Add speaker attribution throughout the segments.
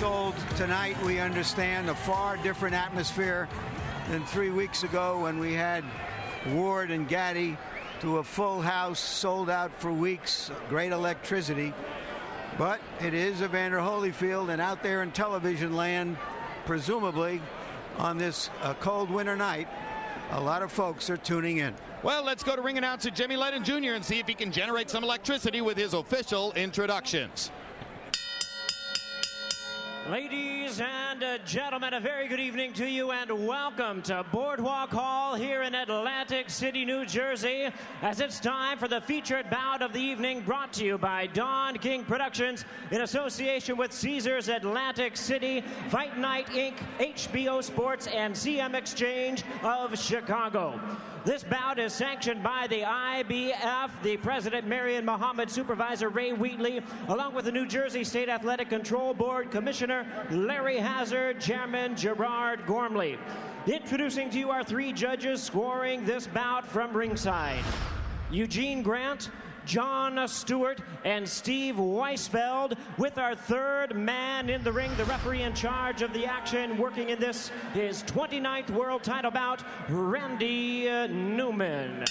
Speaker 1: sold tonight. We understand a far different atmosphere than 3 weeks ago when we had Ward and Gaddy to a full house, sold out for weeks, great electricity. But it is Evander Holyfield, and out there in television land, presumably on this cold winter night, a lot of folks are tuning in.
Speaker 2: Well, let's go to ring announcer Jimmy Lennon Jr. and see if he can generate some electricity with his official introductions.
Speaker 3: Ladies and gentlemen, a very good evening to you and welcome to Boardwalk Hall here in Atlantic City, New Jersey, as it's time for the featured bout of the evening, brought to you by Don King Productions in association with Caesars Atlantic City, Fight Night Inc., HBO Sports, and CM Exchange of Chicago. This bout is sanctioned by the IBF, the President Marion Muhammad, Supervisor Ray Wheatley, along with the New Jersey State Athletic Control Board Commissioner Larry Hazard, Chairman Gerard Gormley. Introducing to you our three judges scoring this bout from ringside: Eugene Grant, John Stewart, and Steve Weisfeld, with our third man in the ring, the referee in charge of the action, working in this, his 29th world title bout, Randy Newman.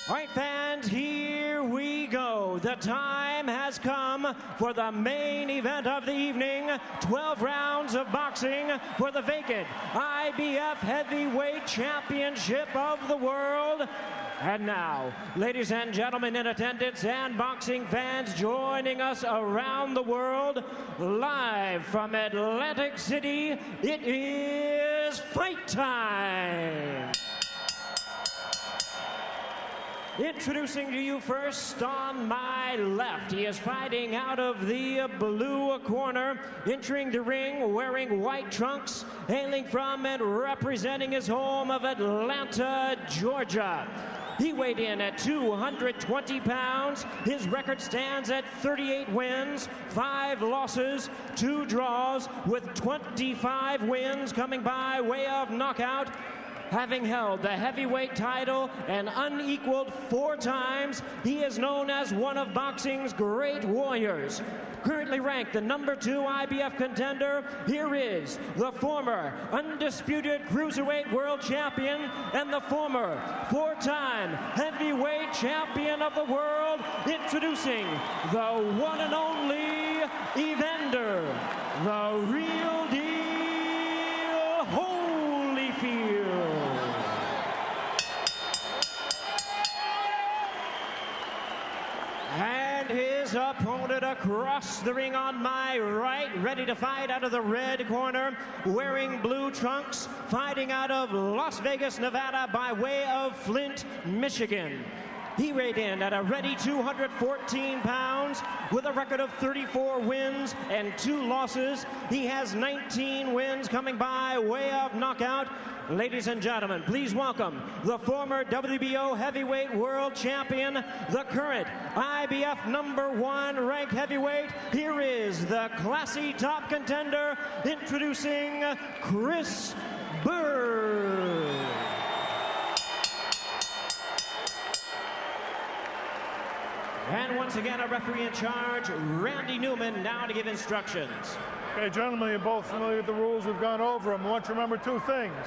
Speaker 3: All right, fans, here we go. The time has come for the main event of the evening. 12 rounds of boxing for the vacant IBF Heavyweight Championship of the world. And now, ladies and gentlemen in attendance and boxing fans joining us around the world, live from Atlantic City, it is fight time! Introducing to you first on my left, he is fighting out of the blue corner, entering the ring wearing white trunks, hailing from and representing his home of Atlanta, Georgia. He weighed in at 220 pounds. His record stands at 38 wins, 5 losses, 2 draws, with 25 wins coming by way of knockout. Having held the heavyweight title and unequaled 4 times, he is known as one of boxing's great warriors. Currently ranked the #2 IBF contender, here is the former undisputed cruiserweight world champion and the former 4-time heavyweight champion of the world, introducing the one and only Evander, the real deal Holyfield. And his opponent across the ring on my right, ready to fight out of the red corner, wearing blue trunks, fighting out of Las Vegas, Nevada, by way of Flint, Michigan. He weighed in at a ready 214 pounds with a record of 34 wins and 2 losses. He has 19 wins coming by way of knockout. Ladies and gentlemen, please welcome the former WBO heavyweight world champion, the current IBF #1 ranked heavyweight. Here is the classy top contender, introducing Chris Byrd. And once again, a referee in charge, Randy Newman, now to give instructions.
Speaker 4: Okay, gentlemen, you're both familiar with the rules. We've gone over them. I want you to remember 2 things.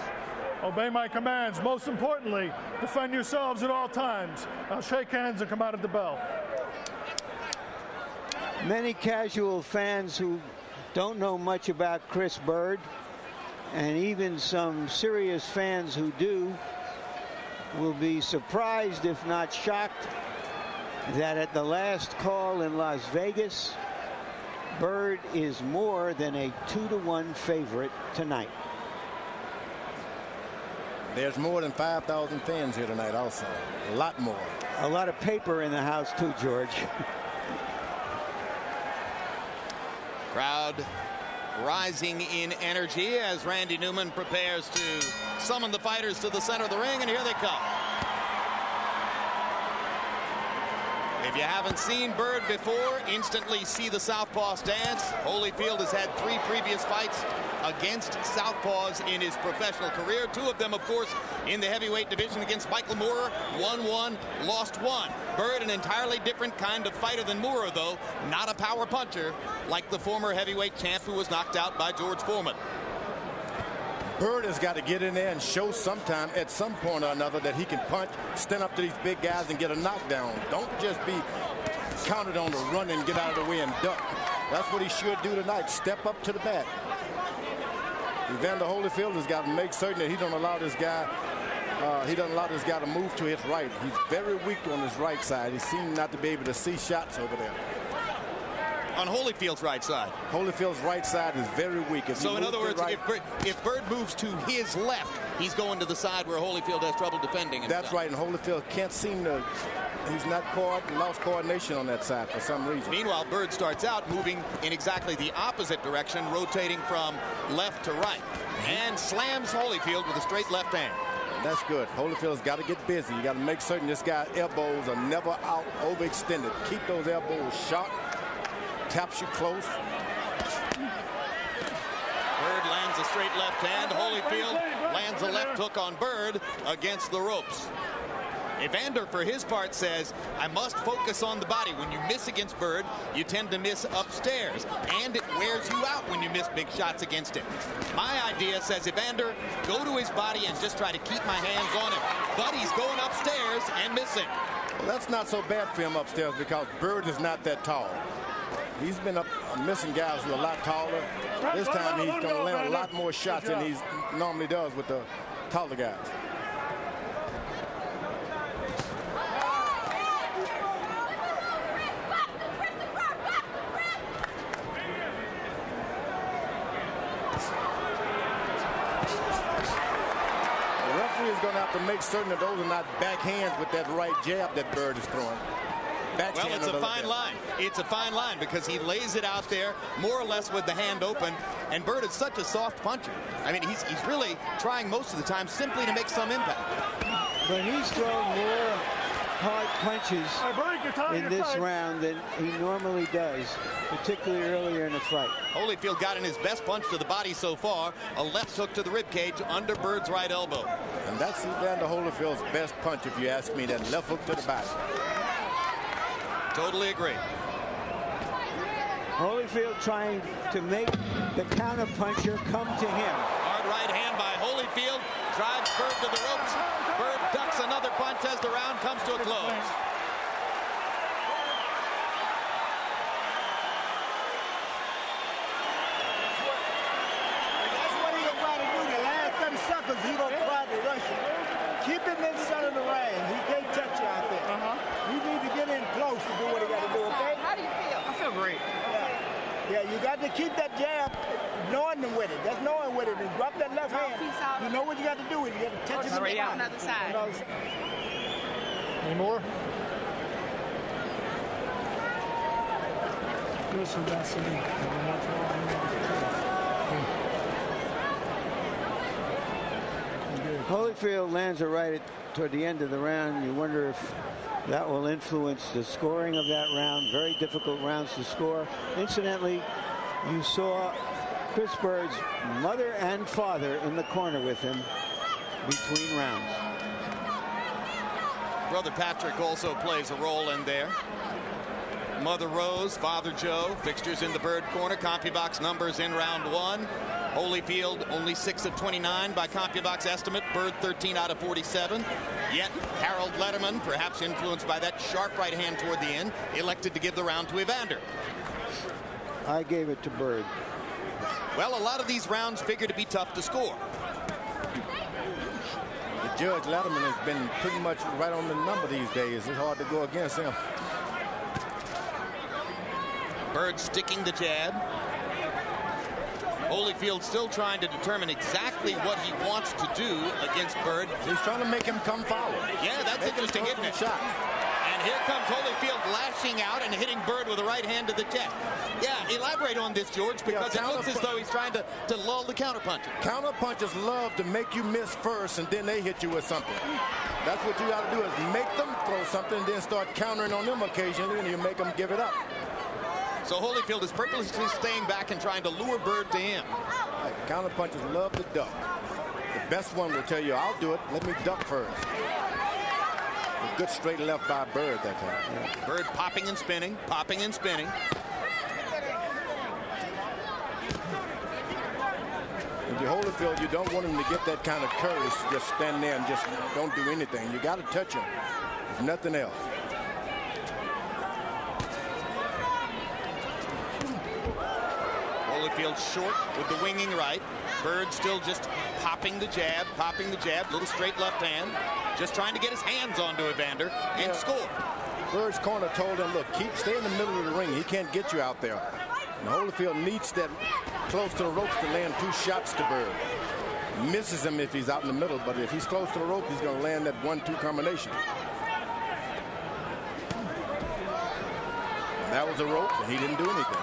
Speaker 4: Obey my commands. Most importantly, defend yourselves at all times. I'll shake hands and come out at the bell.
Speaker 1: Many casual fans who don't know much about Chris Byrd, and even some serious fans who do, will be surprised, if not shocked, that at the last call in Las Vegas, Byrd is more than a 2-1 favorite tonight.
Speaker 5: There's more than 5,000 fans here tonight also. A lot more.
Speaker 1: A lot of paper in the house too, George.
Speaker 2: Crowd rising in energy as Randy Newman prepares to summon the fighters to the center of the ring, and here they come. If you haven't seen Byrd before, instantly see the southpaw stance. Holyfield has had 3 previous fights against southpaws in his professional career. 2 of them, of course, in the heavyweight division against Michael Moorer. Won 1, lost 1. Byrd, an entirely different kind of fighter than Moorer, though. Not a power puncher like the former heavyweight champ who was knocked out by George Foreman.
Speaker 5: Byrd has got to get in there and show sometime at some point or another that he can punch, stand up to these big guys and get a knockdown. Don't just be counted on to run and get out of the way and duck. That's what he should do tonight. Step up to the bat. Evander Holyfield has got to make certain that he don't allow this guy to move to his right. He's very weak on his right side. He seems not to be able to see shots over there.
Speaker 2: On Holyfield's right side.
Speaker 5: Holyfield's right side is very weak.
Speaker 2: So in other words, if Byrd moves to his left, he's going to the side where Holyfield has trouble defending himself.
Speaker 5: That's right, and Holyfield can't seem to, he's not lost coordination on that side for some reason.
Speaker 2: Meanwhile, Byrd starts out moving in exactly the opposite direction, rotating from left to right, and slams Holyfield with a straight left hand.
Speaker 5: That's good. Holyfield's got to get busy. You got to make certain this guy's elbows are never out overextended. Keep those elbows sharp. Taps you close.
Speaker 2: Byrd lands a straight left hand. Holyfield lands a left hook on Byrd against the ropes. Evander, for his part, says, I must focus on the body. When you miss against Byrd, you tend to miss upstairs, and it wears you out when you miss big shots against him. My idea, says Evander, go to his body and just try to keep my hands on him. But he's going upstairs and missing.
Speaker 5: Well, that's not so bad for him upstairs because Byrd is not that tall. He's been missing guys who are a lot taller. This time he's going to land a lot more shots than he normally does with the taller guys. The referee is going to have to make certain that those are not backhands with that right jab that Byrd is throwing.
Speaker 2: Well, it's a fine line. It's a fine line because he lays it out there more or less with the hand open. And Byrd is such a soft puncher. I mean, he's really trying most of the time simply to make some impact.
Speaker 1: But he's thrown more hard punches in this round than he normally does, particularly earlier in the fight.
Speaker 2: Holyfield got in his best punch to the body so far, a left hook to the ribcage under Byrd's right elbow.
Speaker 5: And that's Evander Holyfield's best punch, if you ask me, that left hook to the body.
Speaker 2: Totally agree.
Speaker 1: Holyfield trying to make the counter-puncher come to him.
Speaker 2: Hard right hand by Holyfield. Drives Byrd to the ropes. Byrd ducks another punch as the round comes to a close.
Speaker 6: That's what he's going to do. The last 30 seconds, he's going to try to rush you. Keep him inside of the ring. He can't touch you out there. You need to get in close to do what he got to do, okay?
Speaker 7: How do you feel? I feel great.
Speaker 6: Yeah, you got to keep that jab, knowing them with it. That's knowing with it. And drop that left hand. You know what you got to do. You got to touch it
Speaker 7: on the other side.
Speaker 4: Any more?
Speaker 1: Holyfield lands a right toward the end of the round. You wonder if that will influence the scoring of that round. Very difficult rounds to score. Incidentally, you saw Chris Byrd's mother and father in the corner with him between rounds.
Speaker 2: Brother Patrick also plays a role in there. Mother Rose, Father Joe, fixtures in the Byrd corner. CompuBox numbers in round 1. Holyfield only 6 of 29 by CompuBox estimate. Byrd 13 out of 47. Yet Harold Letterman, perhaps influenced by that sharp right hand toward the end, elected to give the round to Evander.
Speaker 1: I gave it to Byrd.
Speaker 2: Well, a lot of these rounds figure to be tough to score.
Speaker 5: The judge Letterman has been pretty much right on the number these days. It's hard to go against him.
Speaker 2: Byrd sticking the jab. Holyfield still trying to determine exactly what he wants to do against Byrd.
Speaker 5: He's trying to make him come forward.
Speaker 2: Yeah, that's interesting, isn't it?
Speaker 5: Shot.
Speaker 2: And here comes Holyfield lashing out and hitting Byrd with a right hand to the chest. Yeah, elaborate on this, George, because it looks as though he's trying to lull the counterpuncher.
Speaker 5: Counterpunchers love to make you miss first, and then they hit you with something. That's what you got to do, is make them throw something, and then start countering on them occasionally, and you make them give it up.
Speaker 2: So Holyfield is purposely staying back and trying to lure Byrd to him.
Speaker 5: Counterpunchers love to duck. The best one will tell you, I'll do it, let me duck first. A good straight left by Byrd that time.
Speaker 2: Yeah. Byrd popping and spinning, popping and spinning.
Speaker 5: If you Holyfield, you don't want him to get that kind of courage to just stand there and just don't do anything. You got to touch him, if nothing else.
Speaker 2: Holyfield short with the winging right. Byrd still just popping the jab, little straight left hand, just trying to get his hands onto Evander and score.
Speaker 5: Byrd's corner told him, look, stay in the middle of the ring. He can't get you out there. And Holyfield needs that close to the ropes to land 2 shots to Byrd. Misses him if he's out in the middle, but if he's close to the rope, he's going to land that 1-2 combination. And that was a rope, and he didn't do anything.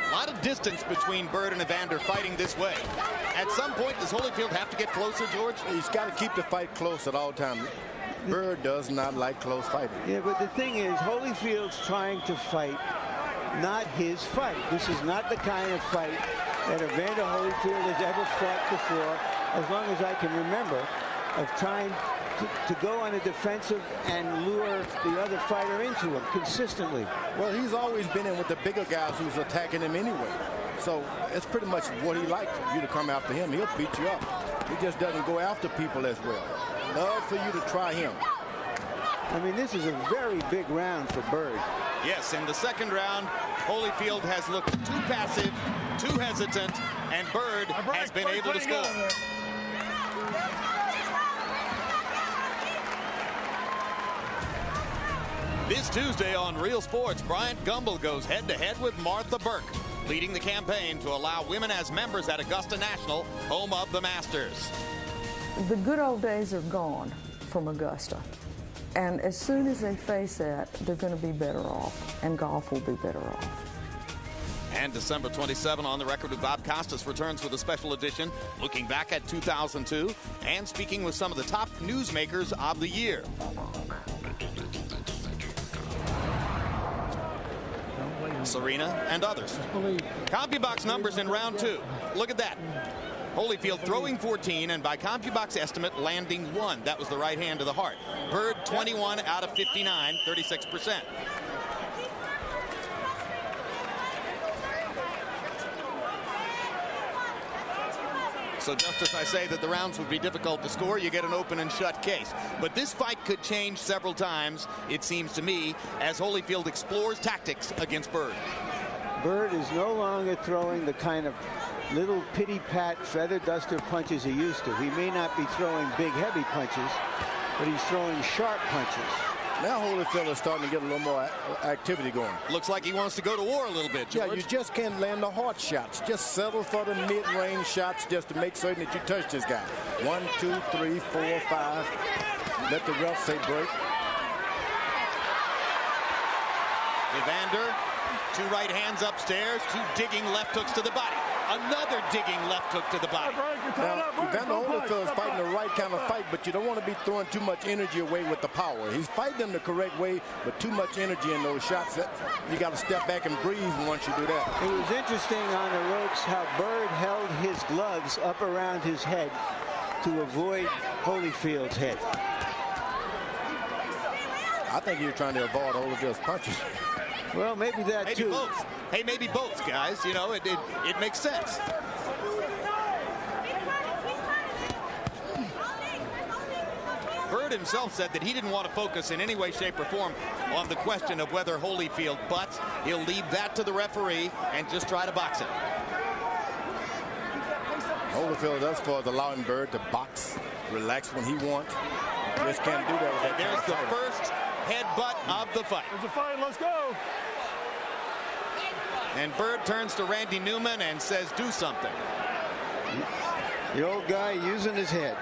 Speaker 2: A lot of distance between Byrd and Evander fighting this way. At some point, does Holyfield have to get closer, George?
Speaker 5: He's got to keep the fight close at all times. Byrd does not like close fighting.
Speaker 1: Yeah, but the thing is, Holyfield's trying to fight, not his fight. This is not the kind of fight that Evander Holyfield has ever fought before, as long as I can remember, of trying to go on a defensive and lure the other fighter into him consistently.
Speaker 5: Well, he's always been in with the bigger guys who's attacking him anyway. So it's pretty much what he likes, you to come after him. He'll beat you up. He just doesn't go after people as well. Love for you to try him.
Speaker 1: I mean, this is a very big round for Byrd.
Speaker 2: Yes, in the second round, Holyfield has looked too passive, too hesitant, and Byrd has been able to score. This Tuesday on Real Sports, Bryant Gumbel goes head-to-head with Martha Burke, leading the campaign to allow women as members at Augusta National, home of the Masters.
Speaker 8: The good old days are gone from Augusta. And as soon as they face that, they're going to be better off, and golf will be better off.
Speaker 2: And December 27 on the Record with Bob Costas returns with a special edition, looking back at 2002 and speaking with some of the top newsmakers of the year. Serena and others. CompuBox numbers in round 2. Look at that. Holyfield throwing 14 and by CompuBox estimate landing 1. That was the right hand to the heart. Byrd 21 out of 59, 36%. So just as I say that the rounds would be difficult to score, you get an open and shut case. But this fight could change several times, it seems to me, as Holyfield explores tactics against Byrd.
Speaker 1: Byrd is no longer throwing the kind of little pity-pat feather duster punches he used to. He may not be throwing big, heavy punches, but he's throwing sharp punches.
Speaker 5: Now Holyfield is starting to get a little more activity going.
Speaker 2: Looks like he wants to go to war a little bit, George.
Speaker 5: Yeah, you just can't land the hard shots. Just settle for the mid-range shots just to make certain that you touch this guy. 1, 2, 3, 4, 5. Let the ref say break.
Speaker 2: Evander, 2 right hands upstairs, 2 digging left hooks to the body. Another digging left hook to the body.
Speaker 5: Now, Evander Holyfield is fighting the right kind of fight, but you don't want to be throwing too much energy away with the power. He's fighting them the correct way, but too much energy in those shots. You got to step back and breathe once you do that.
Speaker 1: It was interesting on the ropes how Byrd held his gloves up around his head to avoid Holyfield's head.
Speaker 5: I think you're trying to avoid Holyfield's punches.
Speaker 1: Well, maybe that
Speaker 2: maybe
Speaker 1: too.
Speaker 2: Both. Hey, maybe both, guys. You know, it makes sense. Byrd himself said that he didn't want to focus in any way, shape, or form on the question of whether Holyfield butts. He'll leave that to the referee and just try to box him.
Speaker 5: Holyfield does for allowing Byrd to box, relax when he wants. You just can't do that with that.
Speaker 2: There's the first headbutt of the fight.
Speaker 4: There's a fight. Let's go.
Speaker 2: And Byrd turns to Randy Newman and says, do something.
Speaker 1: The old guy using his head.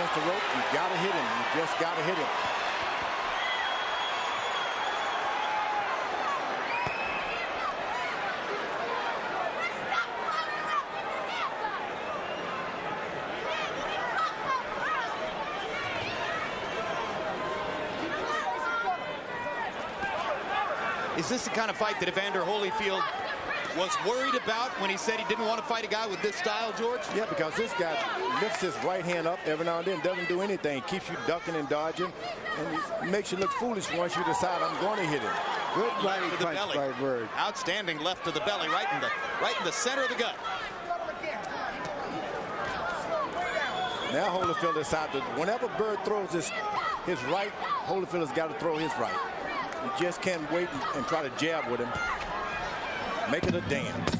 Speaker 5: against the rope, you got to hit him. You just got to hit him.
Speaker 2: Is this the kind of fight that Evander Holyfield was worried about when he said he didn't want to fight a guy with this style, George?
Speaker 5: Yeah, because this guy lifts his right hand up every now and then, doesn't do anything, keeps you ducking and dodging, and makes you look foolish once you decide I'm going to hit him.
Speaker 1: Good body punch by Byrd.
Speaker 2: Outstanding left to the belly, right in the center of the gut.
Speaker 5: Now Holyfield decides that whenever Byrd throws his right, Holyfield has got to throw his right. You just can't wait and try to jab with him. Make it a dance.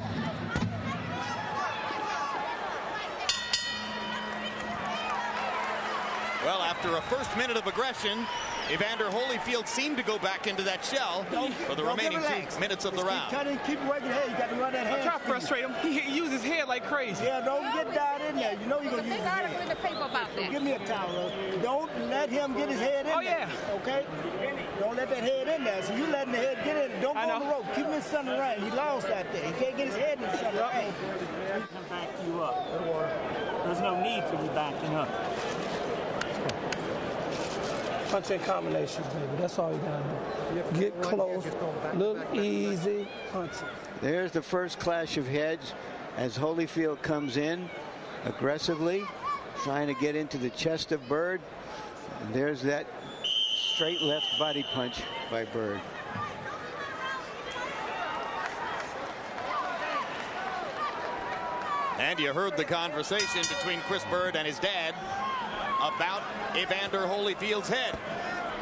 Speaker 2: Well, after a first minute of aggression, Evander Holyfield seemed to go back into that shell for the remaining 2 minutes of the round.
Speaker 6: Keep working head. You got to run that hand.
Speaker 7: I'm trying to frustrate him. He uses his head like crazy.
Speaker 6: Yeah, don't get down in there. You know you're going to use his head.
Speaker 7: in the paper about that.
Speaker 6: Give me a towel. Don't let him get his head in there.
Speaker 7: Oh, yeah.
Speaker 6: Okay? Don't let that head in there. So you letting the head get in. Don't go on the rope. Keep him in the sun and rain. He lost that day. He can't get his head in the sun and rain.
Speaker 9: He can back you up. There's no need for you backing up.
Speaker 10: Punching combinations, baby. That's all you gotta do. Get close, little easy punching.
Speaker 1: There's the first clash of heads as Holyfield comes in aggressively, trying to get into the chest of Byrd. And there's that straight left body punch by Byrd.
Speaker 2: And you heard the conversation between Chris Byrd and his dad about Evander Holyfield's head.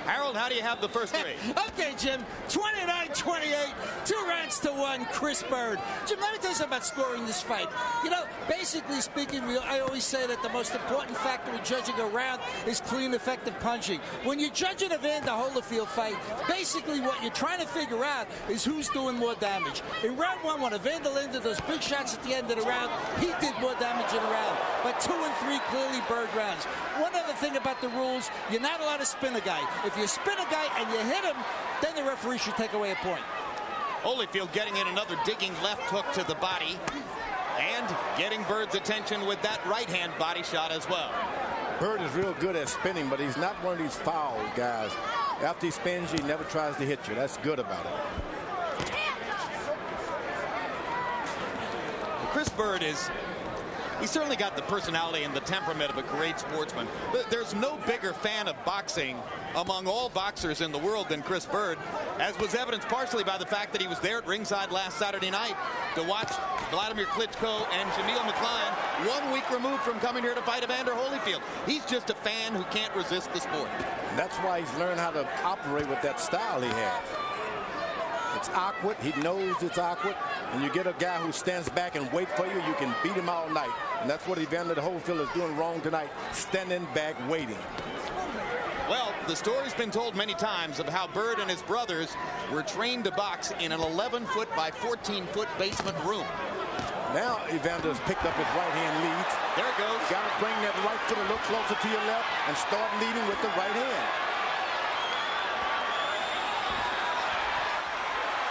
Speaker 2: Harold, how do you have the first three?
Speaker 11: Okay, Jim, 29-28, 2-1, Chris Byrd. Jim, let me tell you something about scoring this fight. You know, basically speaking, I always say that the most important factor in judging a round is clean, effective punching. When you're judging a Evander Holyfield fight, basically what you're trying to figure out is who's doing more damage. In round one, when Evander landed those big shots at the end of the round, he did more damage in a round. But 2 and 3, clearly Byrd rounds. One other thing about the rules, you're not allowed to spin a guy. If you spin a guy and you hit him, then the referee should take away a point.
Speaker 2: Holyfield getting in another digging left hook to the body and getting Byrd's attention with that right hand body shot as well.
Speaker 5: Byrd is real good at spinning, but he's not one of these foul guys. After he spins, he never tries to hit you. That's good about it.
Speaker 2: Chris Byrd he's certainly got the personality and the temperament of a great sportsman. There's no bigger fan of boxing among all boxers in the world than Chris Byrd, as was evidenced partially by the fact that he was there at ringside last Saturday night to watch Vladimir Klitschko and Jamil McLean 1 week removed from coming here to fight Evander Holyfield. He's just a fan who can't resist the sport.
Speaker 5: That's why he's learned how to operate with that style he has. It's awkward. He knows it's awkward. And you get a guy who stands back and wait for you, you can beat him all night. And that's what Evander Holyfield is doing wrong tonight, standing back waiting.
Speaker 2: Well, the story's been told many times of how Byrd and his brothers were trained to box in an 11-foot by 14-foot basement room.
Speaker 5: Now Evander's picked up his right hand lead.
Speaker 2: There it goes.
Speaker 5: Got to bring that right foot a little closer to your left and start leading with the right hand.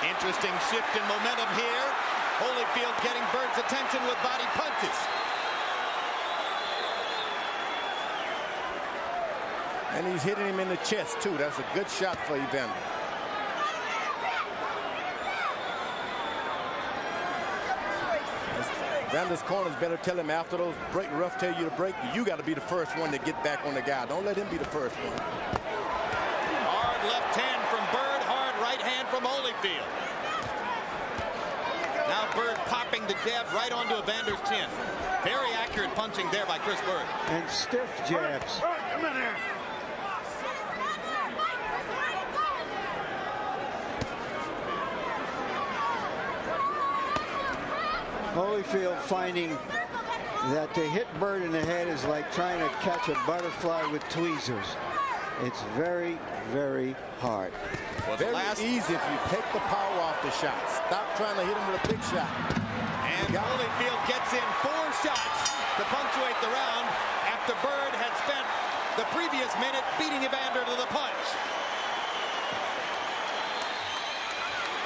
Speaker 2: Interesting shift in momentum here. Holyfield getting Byrd's attention with body punches.
Speaker 5: And he's hitting him in the chest, too. That's a good shot for Evander. Evander's corners better tell him after those refs tell you to break, you got to be the first one to get back on the guy. Don't let him be the first one.
Speaker 2: Hard left hand from Byrd, hard right hand from Holyfield. Now Byrd popping the jab right onto Evander's chin. Very accurate punching there by Chris Byrd.
Speaker 1: And stiff jabs.
Speaker 4: Come in here.
Speaker 1: Holyfield finding that to hit Byrd in the head is like trying to catch a butterfly with tweezers. It's very, very hard.
Speaker 2: Well,
Speaker 5: very easy if you take the power off the shot. Stop trying to hit him with a big shot.
Speaker 2: And Holyfield gets in 4 shots to punctuate the round after Byrd had spent the previous minute, beating Evander to the punch.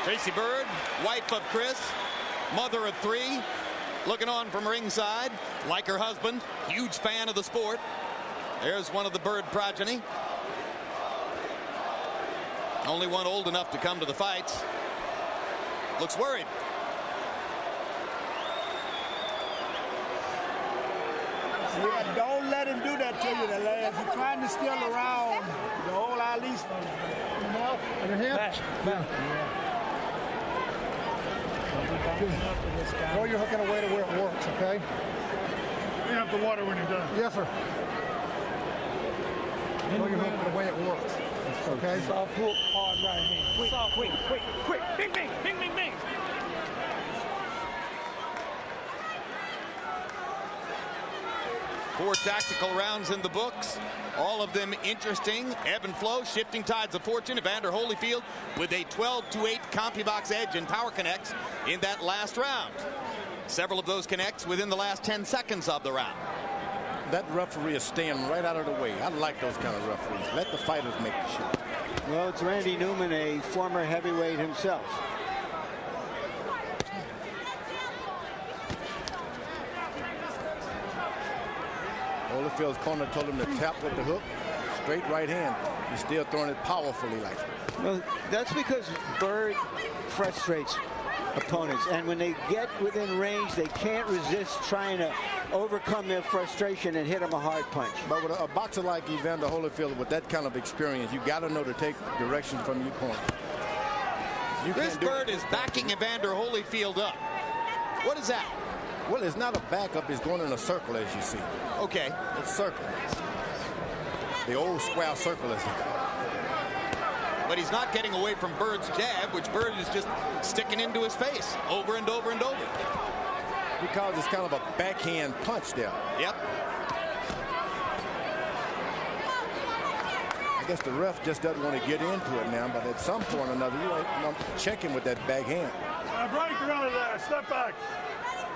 Speaker 2: Tracy Byrd, wife of Chris, mother of 3, looking on from ringside, like her husband, huge fan of the sport. There's one of the Byrd progeny. Only one old enough to come to the fights. Looks worried.
Speaker 6: Yeah, don't let him do that to you, the lads. He's trying to steal around the whole Ali.
Speaker 4: On your hand? Back. Throw your hook in a way to where it works, okay? Clean up the water when you're done. Yes, sir. Throw your hook in the way it works, okay?
Speaker 10: Soft hook, hard right hand. Soft, quick. Bing, bing, bing, bing, bing.
Speaker 2: 4 tactical rounds in the books, all of them interesting. Ebb and flow, shifting tides of fortune. Evander Holyfield with a 12-8 CompuBox edge in power connects in that last round. Several of those connects within the last 10 seconds of the round.
Speaker 5: That referee is staying right out of the way. I like those kind of referees. Let the fighters make the shot.
Speaker 1: Well, it's Randy Newman, a former heavyweight himself.
Speaker 5: Holyfield's corner told him to tap with the hook. Straight right hand. He's still throwing it powerfully like that.
Speaker 1: Well, that's because Byrd frustrates opponents, and when they get within range, they can't resist trying to overcome their frustration and hit them a hard punch.
Speaker 5: But with a boxer like Evander Holyfield with that kind of experience, you got to know to take direction from your corner.
Speaker 2: This Byrd is backing Evander Holyfield up. What is that?
Speaker 5: Well, it's not a backup. It's going in a circle, as you see.
Speaker 2: Okay.
Speaker 5: It's circle. The old square circle, as they call it.
Speaker 2: But he's not getting away from Byrd's jab, which Byrd is just sticking into his face over and over and over.
Speaker 5: Because it's kind of a backhand punch there.
Speaker 2: Yep.
Speaker 5: I guess the ref just doesn't want to get into it now, but at some point or another, you want to check him with that backhand.
Speaker 4: Break her out of there. Step back.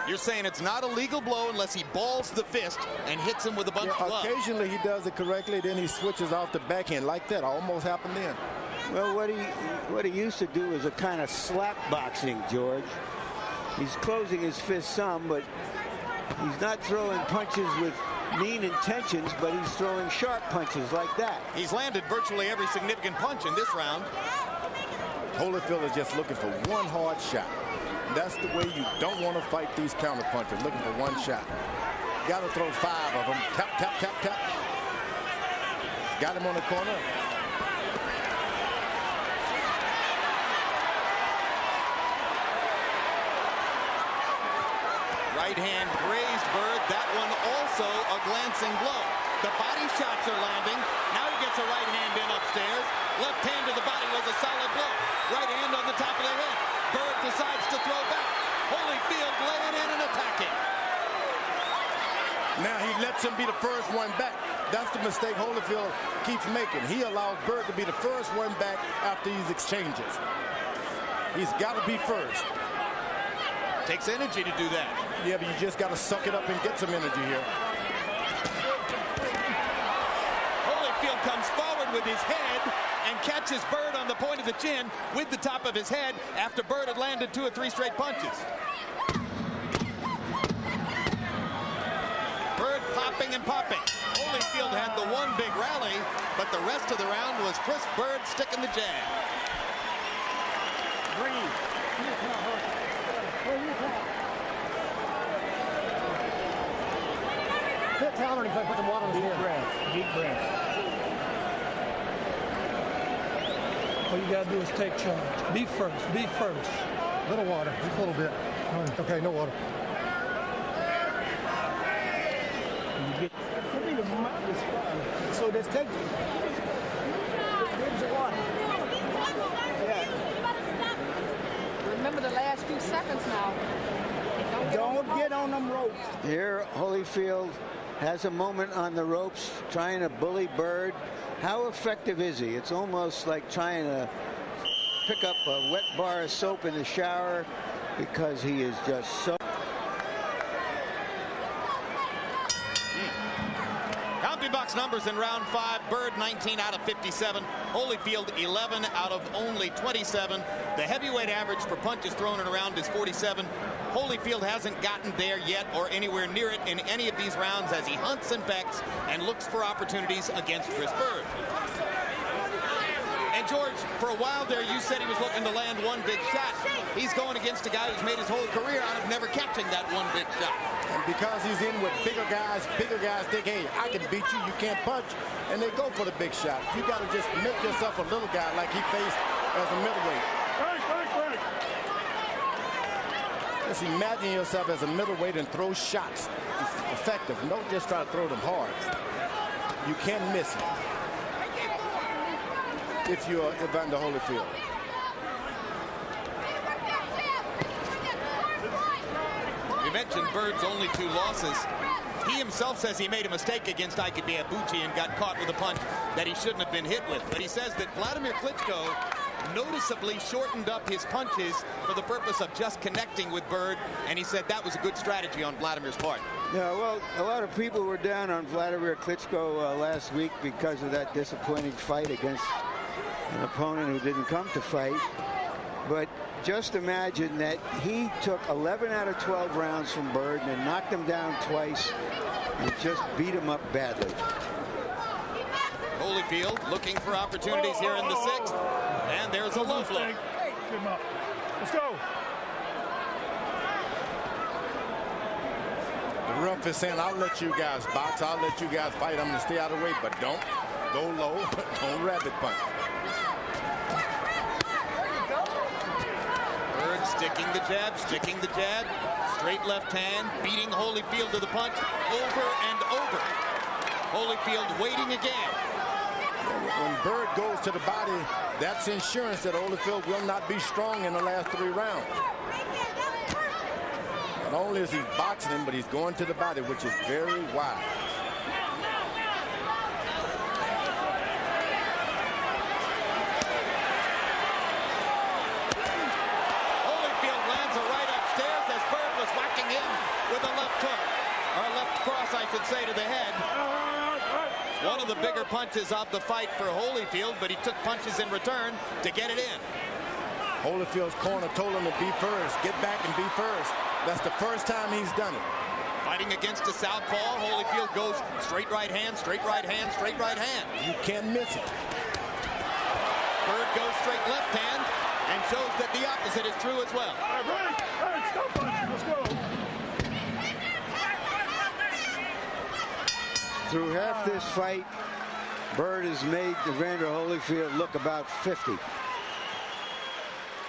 Speaker 2: You're saying it's not a legal blow unless he balls the fist and hits him with a bunch of gloves.
Speaker 5: Occasionally he does it correctly, then he switches off the backhand like that. Almost happened then.
Speaker 1: Well, what he used to do is a kind of slap boxing, George. He's closing his fist some, but he's not throwing punches with mean intentions, but he's throwing sharp punches like that.
Speaker 2: He's landed virtually every significant punch in this round.
Speaker 5: Holyfield is just looking for one hard shot. That's the way you don't want to fight these counter punches, looking for one shot. Got to throw 5 of them. Tap, tap, tap, tap. Got him on the corner.
Speaker 2: Right hand grazed Byrd. That one also a glancing blow. The body shots are landing. Now he gets a right hand in upstairs. Left hand to the body was a solid blow. Right hand on the top of the head. Byrd decides to throw back. Holyfield laying in and attacking.
Speaker 5: Now he lets him be the first one back. That's the mistake Holyfield keeps making. He allows Byrd to be the first one back after these exchanges. He's got to be first.
Speaker 2: Takes energy to do that.
Speaker 5: Yeah, but you just got to suck it up and get some energy here.
Speaker 2: Holyfield comes forward with his head and catches Byrd on the point of the chin with the top of his head after Byrd had landed 2 or 3 straight punches. Byrd popping and popping. Holyfield had the one big rally, but the rest of the round was Chris Byrd sticking the jab.
Speaker 4: Hit down or anything, put the water on his head.
Speaker 10: Deep breath. All you gotta do is take charge. Be first. Be first.
Speaker 4: Little water, just a little bit. Okay, no water.
Speaker 6: So just take it. Here's the water. Yeah.
Speaker 7: Remember the last few seconds now.
Speaker 6: Don't get on them ropes.
Speaker 1: Here, Holyfield has a moment on the ropes trying to bully Byrd. How effective is he? It's almost like trying to pick up a wet bar of soap in the shower because he is just so...
Speaker 2: CompuBox Mixed numbers in round 5. Byrd 19 out of 57. Holyfield 11 out of only 27. The heavyweight average for punches thrown around is 47. Holyfield hasn't gotten there yet or anywhere near it in any of these rounds as he hunts and pecks and looks for opportunities against Chris Byrd. And George, for a while there, you said he was looking to land one big shot. He's going against a guy who's made his whole career out of never catching that one big shot.
Speaker 5: And because he's in with bigger guys think, hey, I can beat you, you can't punch, and they go for the big shot. You got to just make yourself a little guy like he faced as a middleweight.
Speaker 4: Break.
Speaker 5: Just imagine yourself as a middleweight and throw shots. It's effective. Don't just try to throw them hard. You can't miss it if you're Evander Holyfield.
Speaker 2: You mentioned Byrd's only 2 losses. He himself says he made a mistake against Ike Biabuchi and got caught with a punch that he shouldn't have been hit with. But he says that Vladimir Klitschko noticeably shortened up his punches for the purpose of just connecting with Byrd, and he said that was a good strategy on Vladimir's part.
Speaker 1: Yeah, well, a lot of people were down on Vladimir Klitschko last week because of that disappointing fight against an opponent who didn't come to fight. But just imagine that he took 11 out of 12 rounds from Byrd and knocked him down twice and just beat him up badly.
Speaker 2: Holyfield looking for opportunities here in the 6th, and there's a low blow.
Speaker 4: Get him up. Let's go.
Speaker 5: The ref is saying, I'll let you guys box, I'll let you guys fight, I'm going to stay out of the way, but don't go low, don't rabbit punch.
Speaker 2: Byrd sticking the jab, straight left hand, beating Holyfield to the punch over and over. Holyfield waiting again.
Speaker 5: When Byrd goes to the body, that's insurance that Holyfield will not be strong in the last 3 rounds. Not only is he boxing him, but he's going to the body, which is very wise.
Speaker 2: Holyfield lands a right upstairs as Byrd was whacking him with a left hook, or a left cross, I should say, to the head. One of the bigger punches of the fight for Holyfield, but he took punches in return to get it in.
Speaker 5: Holyfield's corner told him to be first, get back and be first. That's the first time he's done it.
Speaker 2: Fighting against a southpaw, Holyfield goes straight right hand, straight right hand, straight right hand.
Speaker 5: You can't miss it.
Speaker 2: Byrd goes straight left hand and shows that the opposite is true as well.
Speaker 4: Hey, stop punching. Let's go.
Speaker 1: Through half this fight, Byrd has made Evander Holyfield look about 50.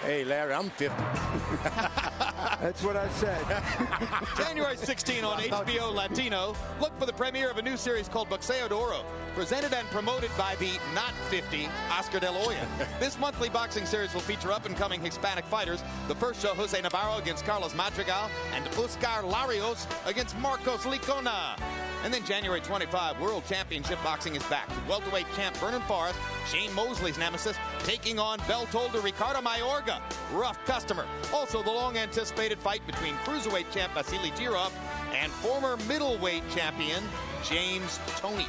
Speaker 5: Hey, Larry, I'm 50.
Speaker 1: That's what I said.
Speaker 2: January 16 on HBO Latino. Look for the premiere of a new series called Boxeo de Oro, presented and promoted by the not 50 Oscar De La Hoya. This monthly boxing series will feature up-and-coming Hispanic fighters. The first show, Jose Navarro against Carlos Madrigal and Oscar Larios against Marcos Licona. And then January 25, World Championship Boxing is back. Welterweight champ Vernon Forrest, Shane Mosley's nemesis, taking on belt holder Ricardo Mayorga, rough customer. Also the long-anticipated fight between cruiserweight champ Vasily Girov and former middleweight champion James Toney.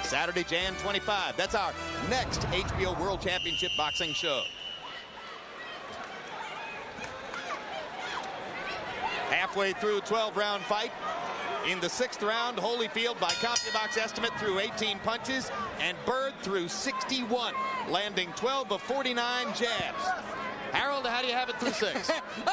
Speaker 2: Saturday, Jan 25. That's our next HBO World Championship Boxing show. Halfway through a 12-round fight. In the 6th round, Holyfield, by CompuBox estimate, threw 18 punches, and Byrd threw 61, landing 12 of 49 jabs. Harold, how do you have it through 6?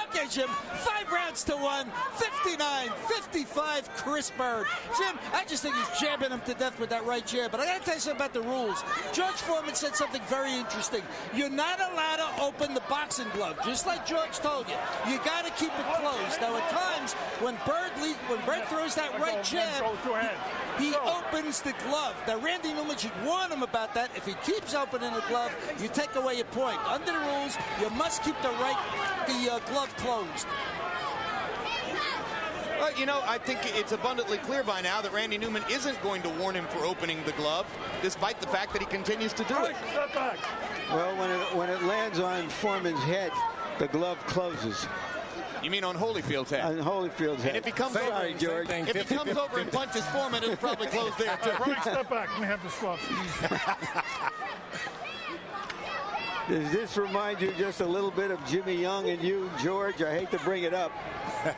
Speaker 11: Okay, Jim, 5 rounds to 1, 59-55, Chris Byrd. Jim, I just think he's jabbing him to death with that right jab. But I got to tell you something about the rules. George Foreman said something very interesting. You're not allowed to open the boxing glove, just like George told you. You got to keep it closed. Now, at times, when Byrd throws that right jab, he opens the glove. Now, Randy Newman should warn him about that. If he keeps opening the glove, you take away a point. Under the rules, you must keep the glove closed.
Speaker 2: Well, you know, I think it's abundantly clear by now that Randy Newman isn't going to warn him for opening the glove, despite the fact that he continues to do it.
Speaker 1: Well, when it lands on Foreman's head, the glove closes.
Speaker 2: You mean on Holyfield's head?
Speaker 1: On Holyfield's head.
Speaker 2: And if he comes over,
Speaker 1: sorry, George.
Speaker 2: If he comes over and punches Foreman, it'll probably close there too.
Speaker 4: Frank, step back. Let me have the swap.
Speaker 1: Does this remind you just a little bit of Jimmy Young and you, George? I hate to bring it up,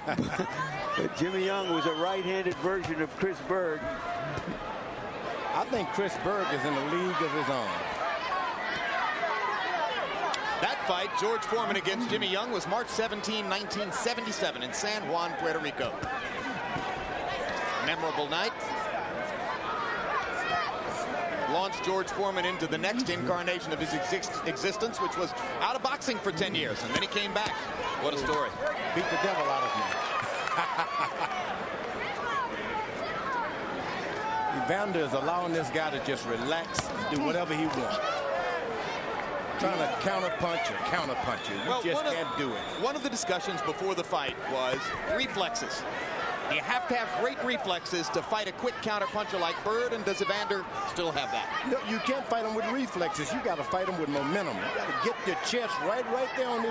Speaker 1: but Jimmy Young was a right-handed version of Chris Byrd.
Speaker 5: I think Chris Byrd is in a league of his own.
Speaker 2: That fight, George Foreman against Jimmy Young, was March 17, 1977 in San Juan, Puerto Rico. Memorable night. Launched George Foreman into the next incarnation of his existence, which was out of boxing for 10 years, and then he came back. What a story.
Speaker 5: Beat the devil out of me. Evander is allowing this guy to just relax and do whatever he wants. Trying to counterpunch you. You just can't do it.
Speaker 2: One of the discussions before the fight was reflexes. You have to have great reflexes to fight a quick counterpuncher like Byrd, and does Evander still have that?
Speaker 5: No, you can't fight him with reflexes. You got to fight him with momentum. You got to get your chest right there on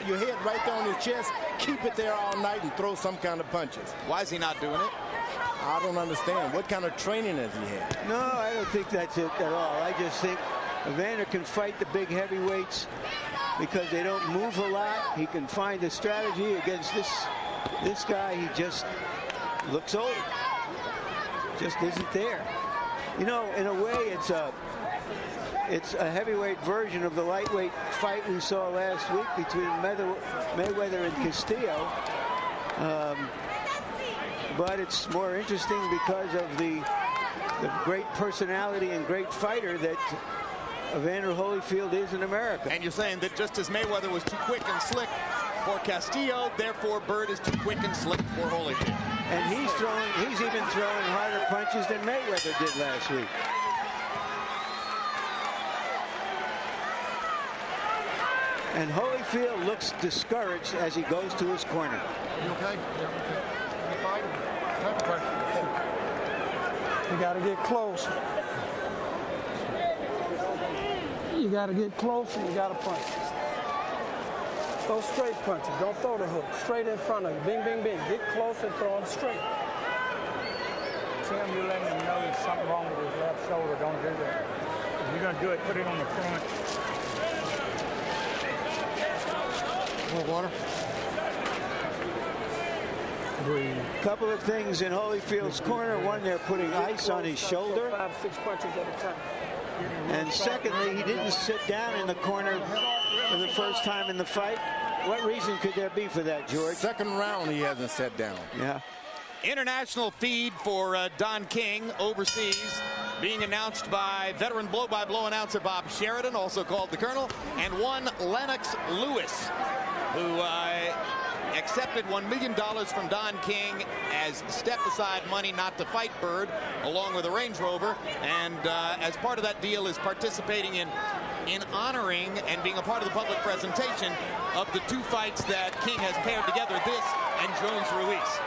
Speaker 5: your head right there on his chest. Keep it there all night and throw some kind of punches.
Speaker 2: Why is he not doing it?
Speaker 5: I don't understand. What kind of training has he had?
Speaker 1: No, I don't think that's it at all. I just think Evander can fight the big heavyweights because they don't move a lot. He can find a strategy against this guy. He just looks old. Just isn't there. You know, in a way, it's a heavyweight version of the lightweight fight we saw last week between Mayweather and Castillo. But it's more interesting because of the great personality and great fighter that Evander Holyfield is in America.
Speaker 2: And you're saying that just as Mayweather was too quick and slick for Castillo, therefore Byrd is too quick and slick for Holyfield.
Speaker 1: And he's even throwing harder punches than Mayweather did last week. And Holyfield looks discouraged as he goes to his corner.
Speaker 4: You okay? You fine?
Speaker 10: You got to get close. You got to get close and you got to punch. Throw straight punches. Don't throw the hook. Straight in front of you. Bing, bing, bing. Get close and throw them straight.
Speaker 9: Tim, you let him know there's something wrong with his left shoulder. Don't do that. If you're going to do it, put it on the front.
Speaker 4: More water.
Speaker 1: A couple of things in Holyfield's corner. One, they're putting ice on his shoulder.
Speaker 10: 5-6 punches at a time.
Speaker 1: And secondly, he didn't sit down in the corner for the first time in the fight. What reason could there be for that, George?
Speaker 5: Second round, he hasn't sat down.
Speaker 1: Yeah.
Speaker 2: International feed for Don King overseas, being announced by veteran blow-by-blow announcer Bob Sheridan, also called the Colonel, and one Lennox Lewis, who accepted $1 million from Don King as step-aside money not to fight Byrd, along with a Range Rover, and as part of that deal is participating in honoring and being a part of the public presentation of the two fights that King has paired together, this and Jones-Ruiz.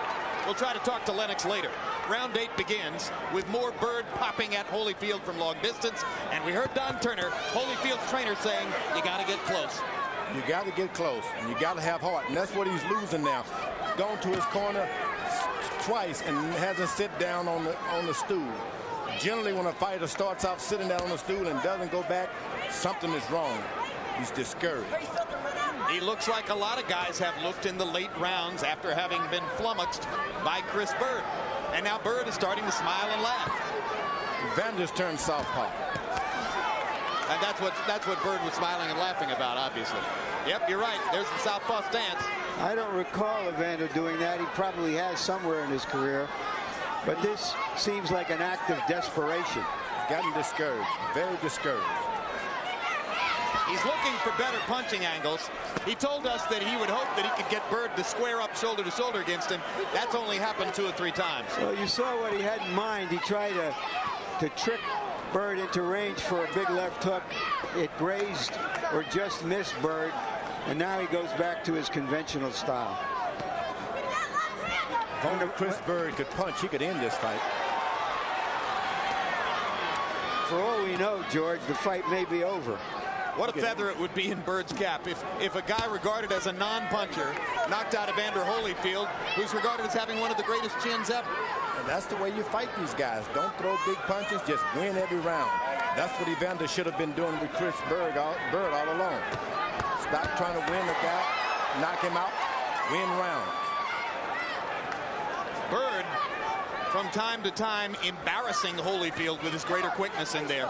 Speaker 2: We'll try to talk to Lennox later. Round 8 begins with more Byrd popping at Holyfield from long distance, and we heard Don Turner, Holyfield's trainer, saying, you got to get close.
Speaker 5: You got to get close, and you got to have heart, and that's what he's losing now. Gone to his corner twice and hasn't sit down on the stool. Generally, when a fighter starts off sitting down on the stool and doesn't go back, something is wrong. He's discouraged.
Speaker 2: He looks like a lot of guys have looked in the late rounds after having been flummoxed by Chris Byrd. And now Byrd is starting to smile and laugh.
Speaker 5: Evander's turned southpaw.
Speaker 2: And that's what Byrd was smiling and laughing about, obviously. Yep, you're right. There's the southpaw stance.
Speaker 1: I don't recall Evander doing that. He probably has somewhere in his career. But this seems like an act of desperation.
Speaker 5: He's gotten discouraged, very discouraged.
Speaker 2: He's looking for better punching angles. He told us that he would hope that he could get Byrd to square up shoulder to shoulder against him. That's only happened 2 or 3 times.
Speaker 1: Well, you saw what he had in mind. He tried to trick Byrd into range for a big left hook. It grazed or just missed Byrd, and now he goes back to his conventional style.
Speaker 5: If only Chris Byrd could punch, he could end this fight.
Speaker 1: For all we know, George, the fight may be over.
Speaker 2: What a feather it would be in Byrd's cap if a guy regarded as a non-puncher knocked out Evander Holyfield, who's regarded as having one of the greatest chins ever.
Speaker 5: And that's the way you fight these guys. Don't throw big punches, just win every round. That's what Evander should have been doing with Byrd all along. Stop trying to win the guy, knock him out, win rounds.
Speaker 2: Byrd, from time to time, embarrassing Holyfield with his greater quickness in there.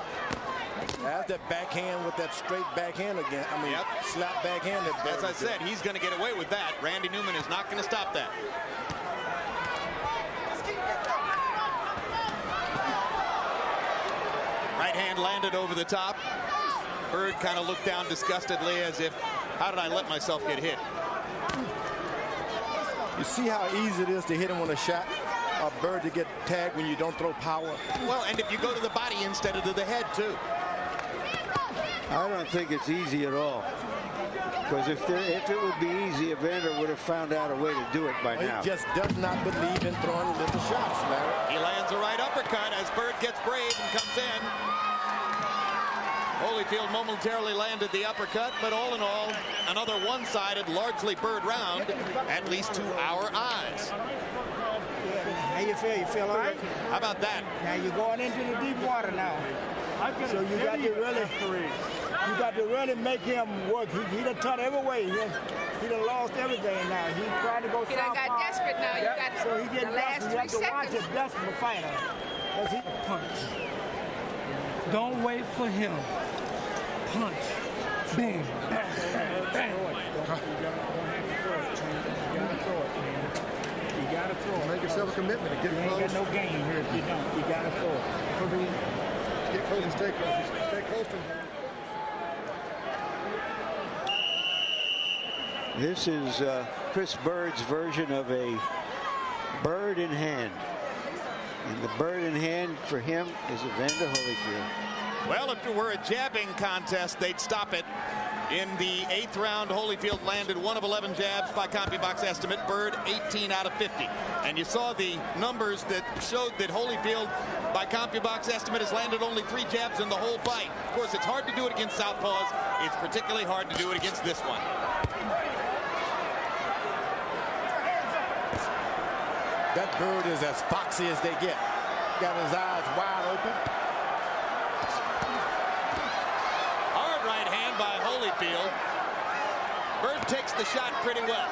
Speaker 5: That's that backhand with that straight backhand again. I mean, slap backhand.
Speaker 2: As I said, he's going to get away with that. Randy Newman is not going to stop that. Right hand landed over the top. Byrd kind of looked down disgustedly as if, how did I let myself get hit?
Speaker 5: You see how easy it is to hit him with a shot? Byrd to get tagged when you don't throw power.
Speaker 2: Well, and if you go to the body instead of to the head, too.
Speaker 1: I don't think it's easy at all. Because if it would be easy, Evander would have found out a way to do it by now.
Speaker 5: He just does not believe in throwing little shots, Larry.
Speaker 2: He lands a right uppercut as Byrd gets brave and comes in. Holyfield momentarily landed the uppercut, but all in all, another one-sided, largely Byrd round, at least to our eyes.
Speaker 6: How you feel? You feel all right?
Speaker 2: How about that?
Speaker 6: Now you're going into the deep water now. So you got to really make him work. He done turned every way. He done lost everything now. He tried to go southpaw.
Speaker 7: He done got desperate now. You got
Speaker 6: so he getting
Speaker 7: the last 3 seconds.
Speaker 6: You have to watch a desperate fighter. Because he
Speaker 10: punch. Don't wait for him. Punch. Bang. Bang. Bang.
Speaker 6: You gotta throw it.
Speaker 12: Make yourself a commitment to get close.
Speaker 6: You ain't got no game here if you don't. You gotta throw it.
Speaker 12: Get close and stay close. Stay close to him.
Speaker 1: This is Chris Byrd's version of a bird in hand. And the bird in hand for him is Evander Holyfield.
Speaker 2: Well, if it were a jabbing contest, they'd stop it. In the 8th round, Holyfield landed 1 of 11 jabs by CompuBox estimate. Byrd 18 out of 50. And you saw the numbers that showed that Holyfield, by CompuBox estimate, has landed only 3 jabs in the whole fight. Of course, it's hard to do it against southpaws. It's particularly hard to do it against this one.
Speaker 5: That Byrd is as foxy as they get. Got his eyes wide open.
Speaker 2: Hard right hand by Holyfield. Byrd takes the shot pretty well.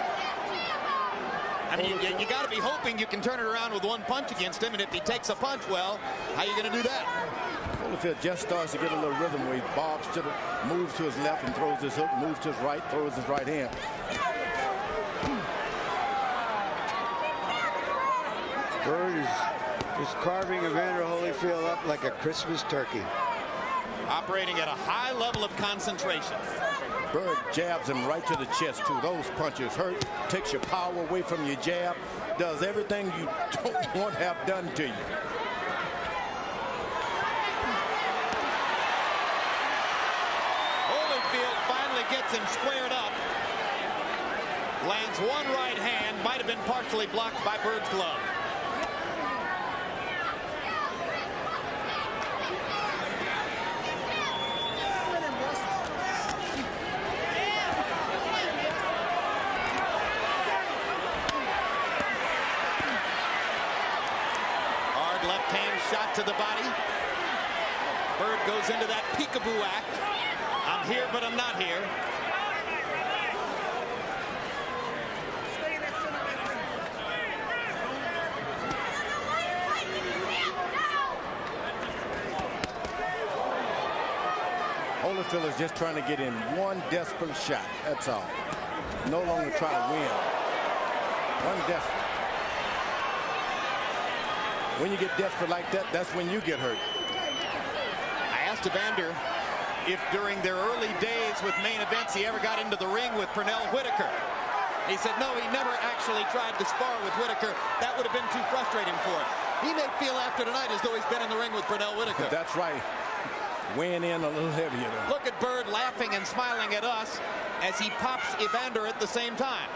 Speaker 2: I mean, you got to be hoping you can turn it around with one punch against him, and if he takes a punch well, how are you going to do that?
Speaker 5: Holyfield just starts to get a little rhythm where he bobs to the, moves to his left and throws his hook, moves to his right, throws his right hand.
Speaker 1: Byrd is just carving Evander Holyfield up like a Christmas turkey.
Speaker 2: Operating at a high level of concentration.
Speaker 5: Byrd jabs him right to the chest, too. Those punches hurt, takes your power away from your jab, does everything you don't want to have done to you.
Speaker 2: Holyfield finally gets him squared up. Lands one right hand, might have been partially blocked by Byrd's glove. Shot to the body. Byrd goes into that peekaboo act. I'm here, but I'm not here.
Speaker 5: Holyfield is just trying to get in one desperate shot. That's all. No longer try to win. One desperate. When you get desperate like that, that's when you get hurt.
Speaker 2: I asked Evander if during their early days with main events he ever got into the ring with Pernell Whitaker. He said no, he never actually tried to spar with Whitaker. That would have been too frustrating for him. He may feel after tonight as though he's been in the ring with Pernell Whitaker.
Speaker 5: That's right. Weighing in a little heavier.
Speaker 2: Look at Byrd laughing and smiling at us as he pops Evander at the same time.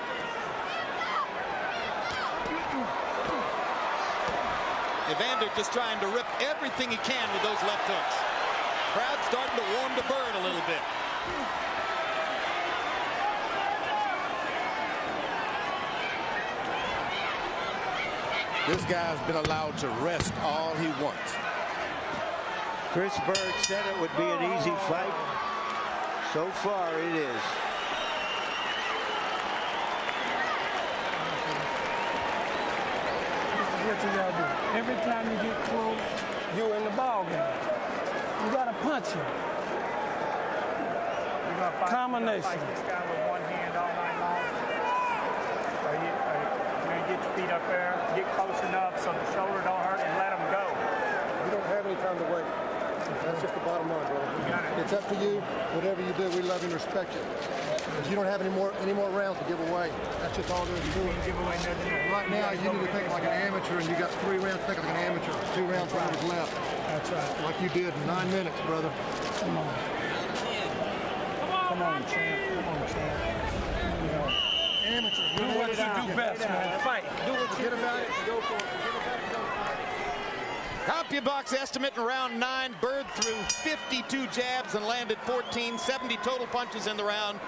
Speaker 2: Evander just trying to rip everything he can with those left hooks. Crowd starting to warm to Byrd a little bit.
Speaker 5: This guy's been allowed to rest all he wants.
Speaker 1: Chris Byrd said it would be an easy fight. So far, it is.
Speaker 10: This is what you gotta do. Every time you get close, you're in the ball game. You gotta punch him.
Speaker 9: You're gonna fight,
Speaker 10: Combination.
Speaker 9: Fight this guy with one hand all night long. You're gonna get your feet up there, get close enough so the shoulder don't hurt, and let him go.
Speaker 12: You don't have any time to wait. That's just the bottom line, brother. It's up to you. Whatever you do, we love you and respect you. Because you don't have any more rounds to give away. That's just all there is to it.
Speaker 9: Give away nothing.
Speaker 12: Right now, you need to think like an amateur, and you got 3 rounds to think like an amateur. 2 rounds left.
Speaker 9: That's right.
Speaker 12: Like you did in 9 minutes, brother.
Speaker 9: Come on. Come on, champ. Come on, champ. You know.
Speaker 12: Amateur.
Speaker 10: Do what you do best, man. Fight. Do what you
Speaker 12: Forget about it. Go for it.
Speaker 2: CompuBox estimate in round 9. Byrd threw 52 jabs and landed 14, 70 total punches in the round.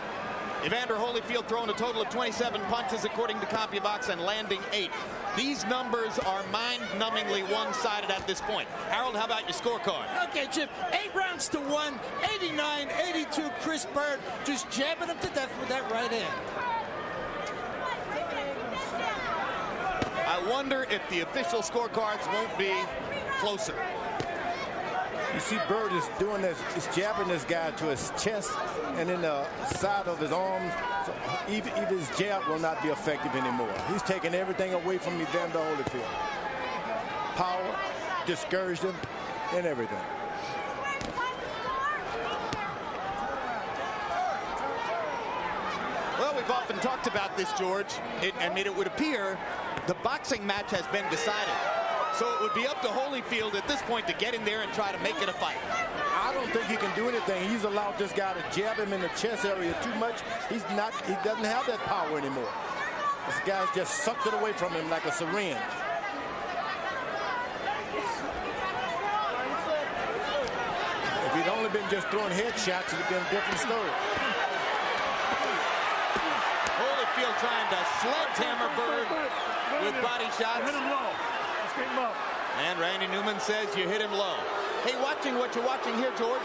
Speaker 2: Evander Holyfield throwing a total of 27 punches according to CompuBox and landing 8. These numbers are mind-numbingly one-sided at this point. Harold, how about your scorecard?
Speaker 11: Okay, Jim, 8 rounds to 1, 89-82. Chris Byrd just jabbing him to death with that right hand.
Speaker 2: I wonder if the official scorecards won't be closer.
Speaker 5: You see Byrd is doing this, is jabbing this guy to his chest and in the side of his arms. So even his jab will not be effective anymore. He's taking everything away from Evander Holyfield. Power, discouraged him, and everything.
Speaker 2: Well, we've often talked about this, George. It would appear the boxing match has been decided. So it would be up to Holyfield at this point to get in there and try to make it a fight.
Speaker 5: I don't think he can do anything. He's allowed this guy to jab him in the chest area too much. He doesn't have that power anymore. This guy's just sucked it away from him like a syringe. If he'd only been just throwing headshots, it'd have been a different story.
Speaker 2: Holyfield trying to sledgehammer Byrd with body shots.
Speaker 4: Hit him low. Let's get him up.
Speaker 2: And Randy Newman says you hit him low. Hey, watching what you're watching here, George,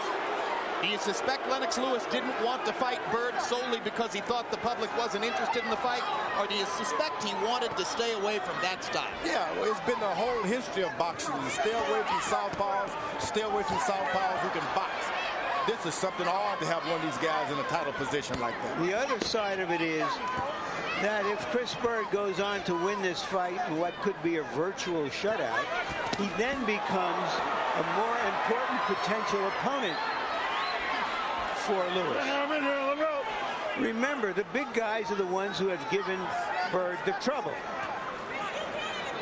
Speaker 2: do you suspect Lennox Lewis didn't want to fight Byrd solely because he thought the public wasn't interested in the fight? Or do you suspect he wanted to stay away from that style?
Speaker 5: Yeah, well, it's been the whole history of boxing. Stay away from southpaws, stay away from southpaws who can box. This is something odd to have one of these guys in a title position like that.
Speaker 1: The other side of it is that if Chris Byrd goes on to win this fight in what could be a virtual shutout, he then becomes a more important potential opponent for Lewis. Remember, the big guys are the ones who have given Byrd the trouble.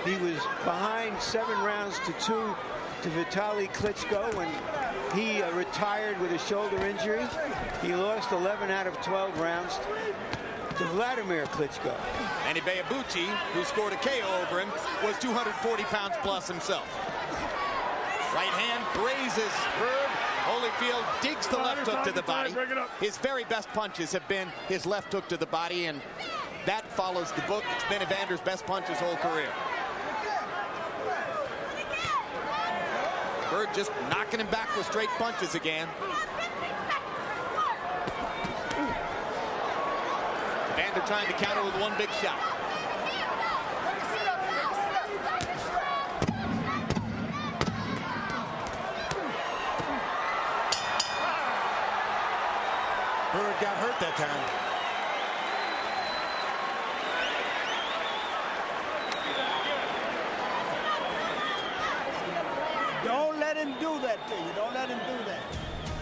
Speaker 1: He was behind 7 rounds to 2 to Vitaly Klitschko when he retired with a shoulder injury. He lost 11 out of 12 rounds to Vladimir Klitschko.
Speaker 2: And Ibeabuchi, who scored a KO over him, was 240 pounds plus himself. Right hand grazes Byrd. Holyfield digs the left hook to the body. His very best punches have been his left hook to the body, and that follows the book. It's been Evander's best punch his whole career. Byrd just knocking him back with straight punches again. Evander trying to counter with one big shot.
Speaker 5: Byrd got hurt that time.
Speaker 6: Don't let him do that to you. Don't let him do that.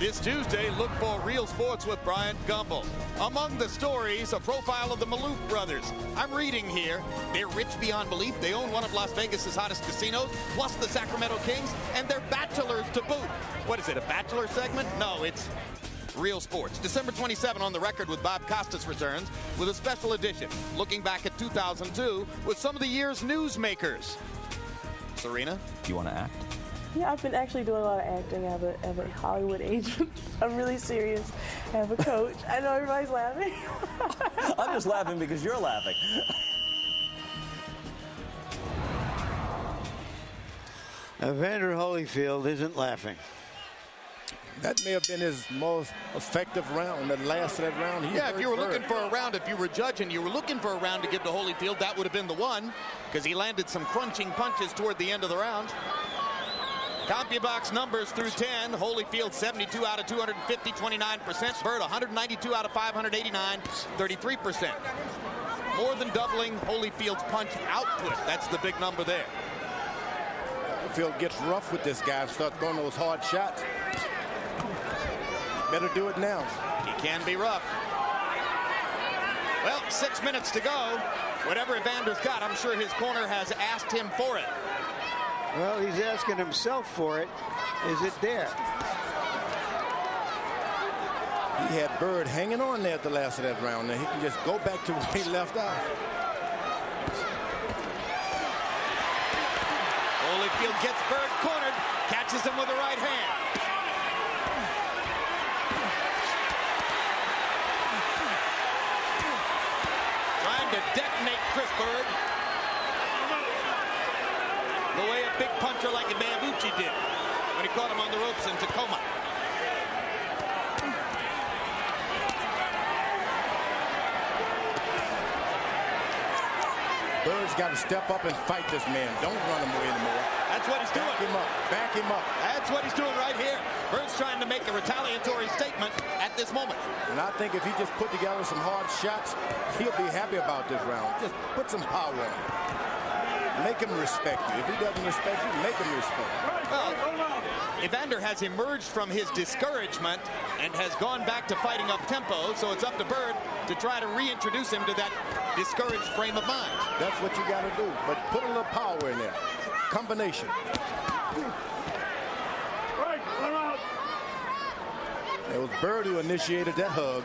Speaker 2: This Tuesday, look for Real Sports with Brian Gumbel. Among the stories, a profile of the Maloof brothers. I'm reading here, they're rich beyond belief. They own one of Las Vegas's hottest casinos, plus the Sacramento Kings, and they're bachelors to boot. What is it, a bachelor segment? No, it's Real Sports. December 27 on the record with Bob Costas returns with a special edition, looking back at 2002 with some of the year's newsmakers. Serena?
Speaker 13: Do you want to act? Yeah, I've been actually doing a lot of acting. I have a Hollywood agent. I'm really serious. I have a coach. I know everybody's laughing.
Speaker 14: I'm just laughing because you're laughing.
Speaker 1: Evander Holyfield isn't laughing.
Speaker 5: That may have been his most effective round, the last of that round.
Speaker 2: Yeah, if you were looking for a round, if you were judging, you were looking for a round to give to Holyfield, that would have been the one, because he landed some crunching punches toward the end of the round. CompuBox numbers through 10. Holyfield 72 out of 250, 29%. Byrd 192 out of 589, 33%. More than doubling Holyfield's punch output. That's the big number there.
Speaker 5: Holyfield gets rough with this guy and starts throwing those hard shots. Better do it now.
Speaker 2: He can be rough. Well, 6 minutes to go. Whatever Evander's got, I'm sure his corner has asked him for it.
Speaker 1: Well, he's asking himself for it. Is it there?
Speaker 5: He had Byrd hanging on there at the last of that round. Now he can just go back to where he left off.
Speaker 2: Holyfield gets Byrd cornered, catches him with the right hand. Trying to detonate Chris Byrd the way a big puncher like Ibanvucci did when he caught him on the ropes in Tacoma.
Speaker 5: Byrd's got to step up and fight this man. Don't run him away anymore.
Speaker 2: That's what he's doing.
Speaker 5: Back him up. Back him up.
Speaker 2: That's what he's doing right here. Byrd's trying to make a retaliatory statement at this moment.
Speaker 5: And I think if he just put together some hard shots, he'll be happy about this round. Just put some power on him. Make him respect you. If he doesn't respect you, make him respect you.
Speaker 2: Well, Evander has emerged from his discouragement and has gone back to fighting up tempo, so it's up to Byrd to try to reintroduce him to that discouraged frame of mind.
Speaker 5: That's what you got to do, but put a little power in there. Combination.
Speaker 4: Right, let him out.
Speaker 5: It was Byrd who initiated that hug.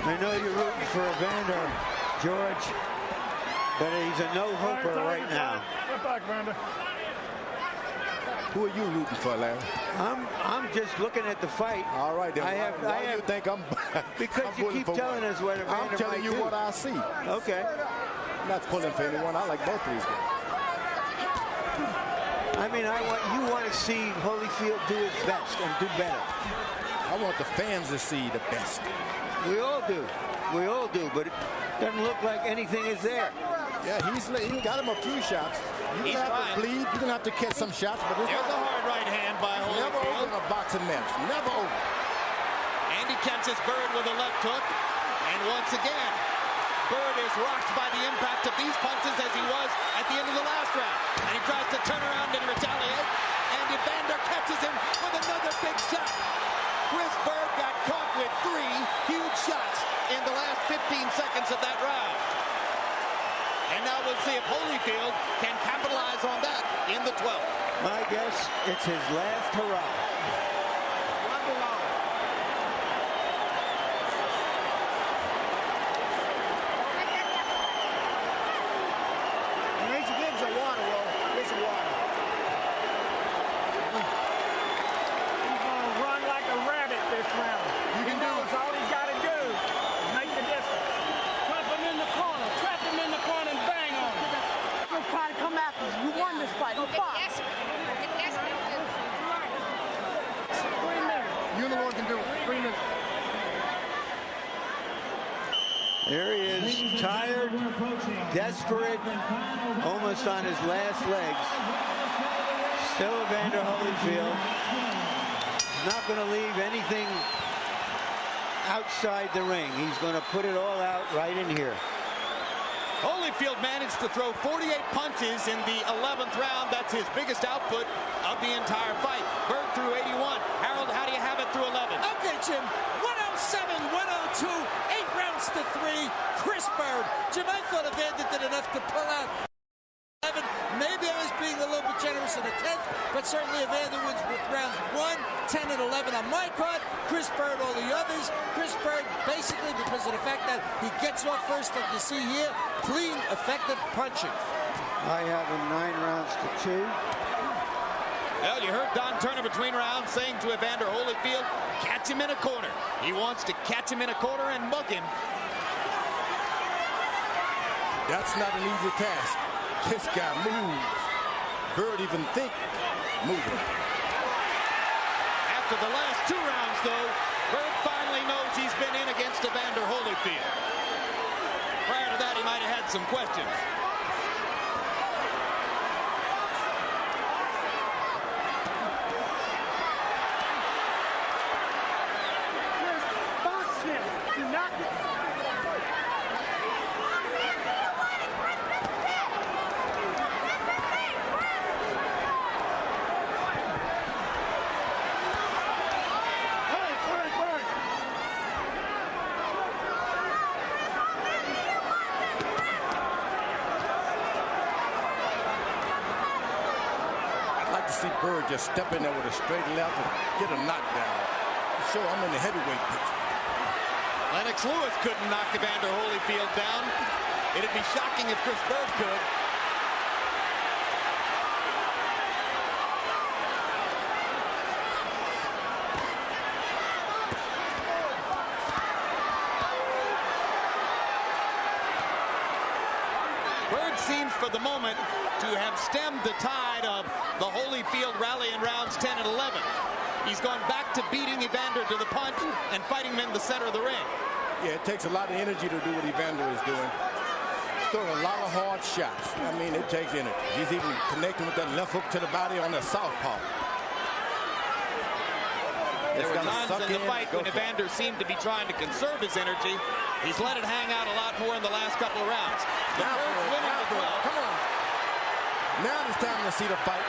Speaker 1: I know you're rooting for Evander, George, but he's a no-hooper right now.
Speaker 4: Get back, Evander.
Speaker 5: Who are you rooting for, Larry?
Speaker 1: I'm just looking at the fight.
Speaker 5: All right, then. Why do you think I'm
Speaker 1: because
Speaker 5: I'm
Speaker 1: you keep telling us what Evander
Speaker 5: I'm telling you
Speaker 1: might do.
Speaker 5: what I see.
Speaker 1: Okay.
Speaker 5: I'm not pulling for anyone. I like both of these guys.
Speaker 1: I mean, you want to see Holyfield do his best and do better.
Speaker 5: I want the fans to see the best.
Speaker 1: We all do. We all do, but it doesn't look like anything is there.
Speaker 5: Yeah, he got him a few shots. You're going to have to bleed. You're going to have to catch some shots. But
Speaker 2: there's a hard right hand by Holyfield.
Speaker 5: Never over in a boxing match. Never over.
Speaker 2: And he catches Byrd with a left hook. And once again, Byrd is rocked by the impact of these punches as he was at the end of the last round. And he tries to turn around and retaliate. And Evander catches him with another big shot. Chris Byrd got caught with 3 huge shots in the last 15 seconds of that round. And now we'll see if Holyfield can capitalize on that in the 12th.
Speaker 1: My guess, it's his last hurrah. There he is, tired, desperate, almost on his last legs. Still Evander Holyfield. He's not going to leave anything outside the ring. He's going to put it all out right in here.
Speaker 2: Holyfield managed to throw 48 punches in the 11th round. That's his biggest output of the entire fight. Byrd threw 81. Harold, how do you have it through 11?
Speaker 11: Okay, Jim. 107, 102, 8 rounds to 3. Chris Byrd. Jim, I thought Evander did enough to pull out 11. Maybe I was being a little bit generous in the 10th, but certainly Evander wins rounds 1, 10, and 11 on my card. Chris Byrd, all the others. Chris Byrd, basically because of the fact that he gets off first, like you see here, clean, effective punching.
Speaker 1: I have him 9 rounds to 2.
Speaker 2: Well, you heard Don Turner between rounds saying to Evander Holyfield, catch him in a corner. He wants to catch him in a corner and mug him.
Speaker 5: That's not an easy task. This guy moves. Byrd even think moving.
Speaker 2: After the last 2 rounds, though, Byrd finally knows he's been in against Evander Holyfield. Prior to that, he might have had some questions.
Speaker 5: See Byrd just step in there with a straight left and get a knockdown. Sure, I'm in the heavyweight picture.
Speaker 2: Lennox Lewis couldn't knock Evander Holyfield down. It'd be shocking if Chris Byrd could. Byrd seems for the moment to have stemmed the tide of the Holyfield rally in rounds 10 and 11. He's gone back to beating Evander to the punch and fighting him in the center of the ring.
Speaker 5: Yeah, it takes a lot of energy to do what Evander is doing. He's throwing a lot of hard shots. I mean, it takes energy. He's even connecting with that left hook to the body on the southpaw.
Speaker 2: There were times in the fight when Evander seemed to be trying to conserve his energy. He's let it hang out a lot more in the last couple of rounds. The Byrd's winning the 12.
Speaker 5: Come on. Now it's time to see the fight.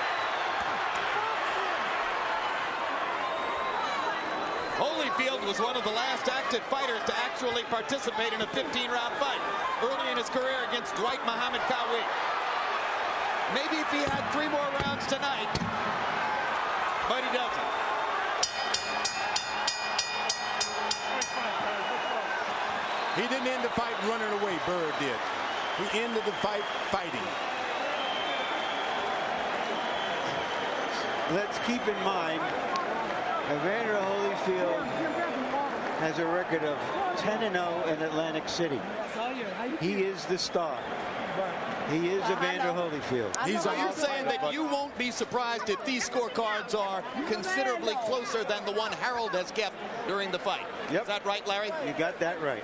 Speaker 2: Holyfield was one of the last active fighters to actually participate in a 15-round fight early in his career against Dwight Muhammad Qawi. Maybe if he had 3 more rounds tonight, but he doesn't.
Speaker 5: He didn't end the fight running away, Byrd did. He ended the fight fighting.
Speaker 1: Let's keep in mind, Evander Holyfield has a record of 10-0 in Atlantic City. He is the star. He is Evander Holyfield.
Speaker 2: So you're saying that you won't be surprised if these scorecards are considerably closer than the one Harold has kept during the fight.
Speaker 1: Yep.
Speaker 2: Is that right, Larry?
Speaker 1: You got that right.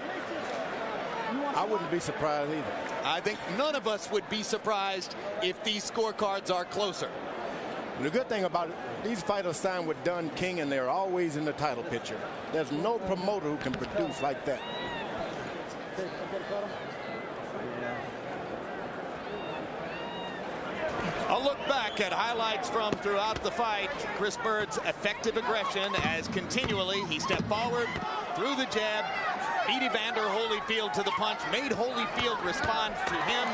Speaker 5: I wouldn't be surprised either.
Speaker 2: I think none of us would be surprised if these scorecards are closer.
Speaker 5: And the good thing about it, these fighters signed with Dunn King, and they're always in the title picture. There's no promoter who can produce like that.
Speaker 2: A look back at highlights from throughout the fight. Chris Byrd's effective aggression as continually he stepped forward, threw the jab, beat Evander Holyfield to the punch, made Holyfield respond to him.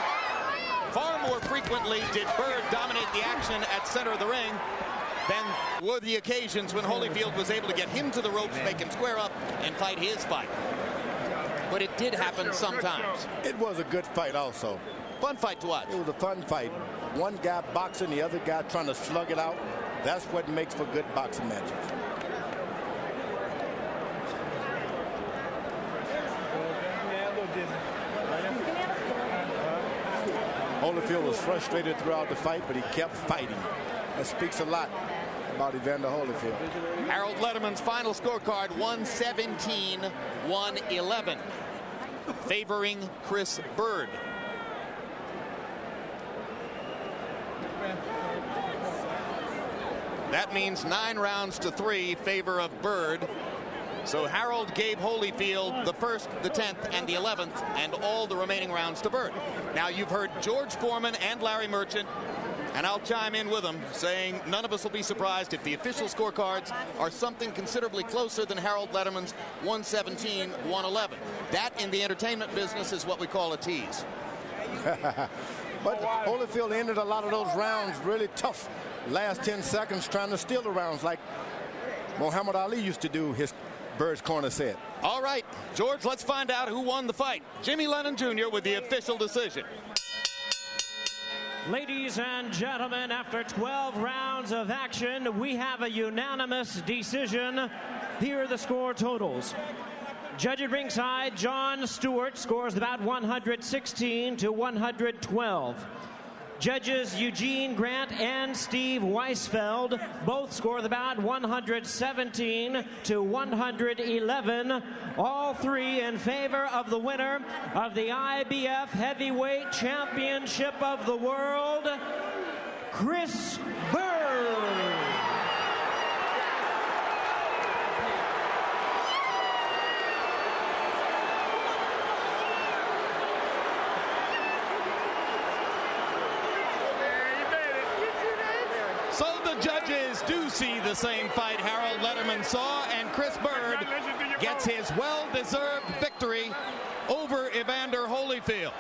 Speaker 2: Far more frequently did Byrd dominate the action at center of the ring than were the occasions when Holyfield was able to get him to the ropes, make him square up, and fight his fight. But it did happen sometimes.
Speaker 5: It was a good fight also.
Speaker 2: Fun fight to watch.
Speaker 5: It was a fun fight. One guy boxing, the other guy trying to slug it out. That's what makes for good boxing matches. Holyfield was frustrated throughout the fight, but he kept fighting. That speaks a lot about Evander Holyfield.
Speaker 2: Harold Letterman's final scorecard, 117-111, favoring Chris Byrd. That means 9 rounds to 3 favor of Byrd. So Harold gave Holyfield the 1st, the 10th, and the 11th, and all the remaining rounds to Byrd. Now you've heard George Foreman and Larry Merchant, and I'll chime in with them, saying none of us will be surprised if the official scorecards are something considerably closer than Harold Letterman's 117-111. That in the entertainment business is what we call a tease.
Speaker 5: But Holyfield ended a lot of those rounds really tough. Last 10 seconds trying to steal the rounds like Muhammad Ali used to do, his Byrd's corner said.
Speaker 2: All right, George, let's find out who won the fight. Jimmy Lennon Jr. with the official decision.
Speaker 3: Ladies and gentlemen, after 12 rounds of action, we have a unanimous decision. Here are the score totals. Judge at ringside, John Stewart scores about 116 to 112. Judges Eugene Grant and Steve Weisfeld both score about 117 to 111. All three in favor of the winner of the IBF Heavyweight Championship of the World, Chris Byrd.
Speaker 2: So the judges do see the same fight Harold Letterman saw, and Chris Byrd gets his well-deserved victory over Evander Holyfield.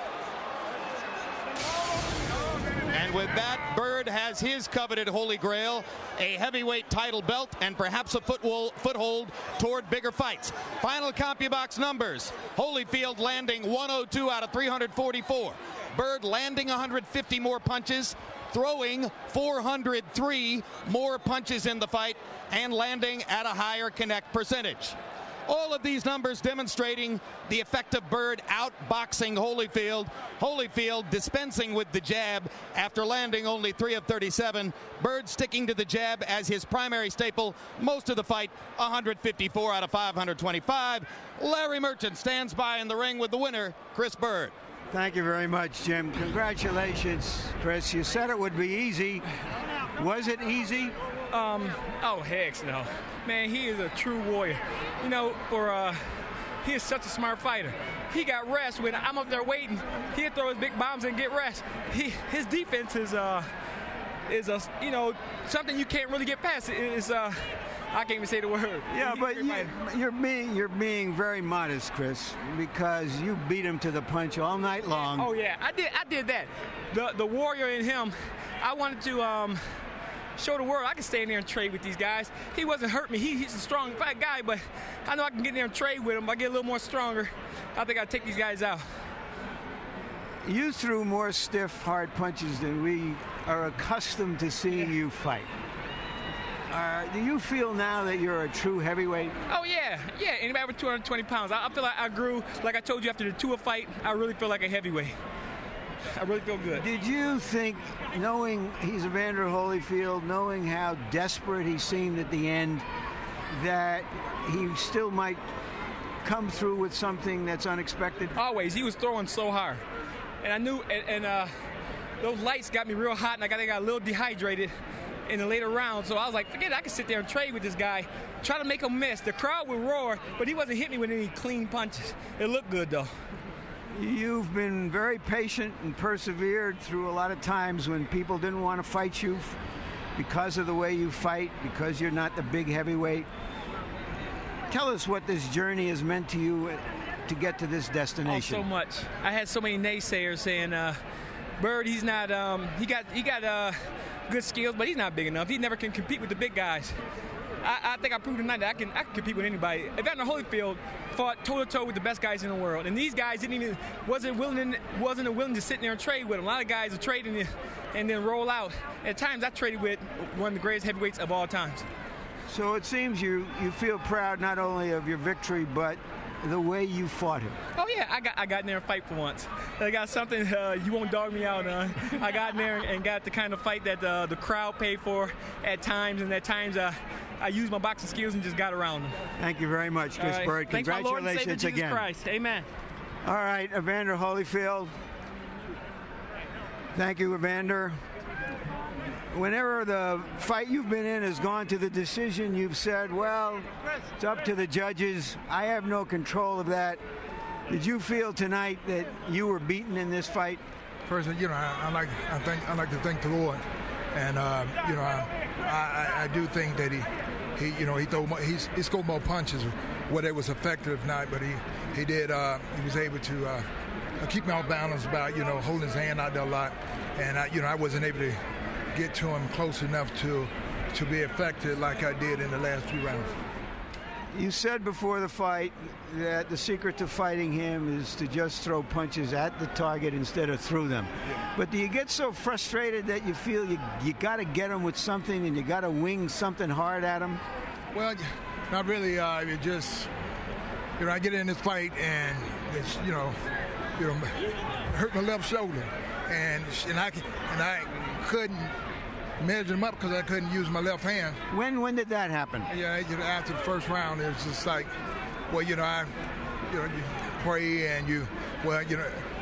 Speaker 2: And with that, Byrd has his coveted holy grail, a heavyweight title belt, and perhaps a foothold toward bigger fights. Final CompuBox numbers: Holyfield landing 102 out of 344. Byrd landing 150 more punches, throwing 403 more punches in the fight, and landing at a higher connect percentage. All of these numbers demonstrating the effect of Byrd outboxing Holyfield. Holyfield dispensing with the jab after landing only 3 of 37. Byrd sticking to the jab as his primary staple most of the fight, 154 out of 525. Larry Merchant stands by in the ring with the winner, Chris Byrd.
Speaker 1: Thank you very much, Jim. Congratulations, Chris. You said it would be easy. Was it easy?
Speaker 15: Oh, heck no. Man, he is a true warrior. You know, he is such a smart fighter. He got rest when I'm up there waiting. He'll throw his big bombs and get rest. His defense is something you can't really get past. I can't even say the word.
Speaker 1: Yeah, but you're being very modest, Chris, because you beat him to the punch all night long.
Speaker 15: Oh yeah, I did that. The warrior in him, I wanted to show the world I can stay in there and trade with these guys. He wasn't hurt me. He's a strong fat guy, but I know I can get in there and trade with him. I get a little more stronger. I think I'll take these guys out.
Speaker 1: You threw more stiff, hard punches than we are accustomed to seeing you fight. Do you feel now that you're a true heavyweight?
Speaker 15: Oh, yeah. Yeah, anybody over 220 pounds. I feel like I grew, like I told you after the Tua fight, I really feel like a heavyweight. I really feel good.
Speaker 1: Did you think, knowing he's Evander Holyfield, knowing how desperate he seemed at the end, that he still might come through with something that's unexpected?
Speaker 15: Always. He was throwing so hard. And I knew, and those lights got me real hot, and I got a little dehydrated in the later rounds, so I was like, forget it, I can sit there and trade with this guy, try to make him miss. The crowd would roar, but he wasn't hitting me with any clean punches. It looked good, though.
Speaker 1: You've been very patient and persevered through a lot of times when people didn't want to fight you because of the way you fight, because you're not the big heavyweight. Tell us what this journey has meant to you to get to this destination.
Speaker 15: Oh, so much. I had so many naysayers saying, Byrd, he's not, he got good skills, but he's not big enough. He never can compete with the big guys. I think I proved tonight that I can compete with anybody. Evander Holyfield fought toe-to-toe with the best guys in the world, and these guys wasn't willing to sit there and trade with them. A lot of guys are trading and then roll out. At times, I traded with one of the greatest heavyweights of all times.
Speaker 1: So it seems you feel proud not only of your victory, but the way you fought him.
Speaker 15: Oh yeah, I got in there and fight for once. I got something you won't dog me out on. I got in there and got the kind of fight that the crowd paid for at times, and at times I used my boxing skills and just got around them.
Speaker 1: Thank you very much, Chris Byrd.
Speaker 15: Thanks,
Speaker 1: congratulations
Speaker 15: my Lord and Savior,
Speaker 1: again.
Speaker 15: Jesus Christ. Amen.
Speaker 1: All right, Evander Holyfield. Thank you, Evander. Whenever the fight you've been in has gone to the decision, you've said, well, it's up to the judges. I have no control of that. Did you feel tonight that you were beaten in this fight?
Speaker 16: First, I like to thank the Lord, and I do think that he scored more punches, whether it was effective or not, but he was able to keep me off balance about holding his hand out there a lot, and I wasn't able to get to him close enough to be effective like I did in the last few rounds.
Speaker 1: You said before the fight that the secret to fighting him is to just throw punches at the target instead of through them.
Speaker 16: Yeah.
Speaker 1: But do you get so frustrated that you feel you got to get him with something and you got to wing something hard at him?
Speaker 16: Well, not really. It just, I get in this fight and it's, hurt my left shoulder, and I couldn't measure them up because I couldn't use my left hand.
Speaker 1: When did that happen?
Speaker 16: Yeah, after the first round, it was just like, well, you pray and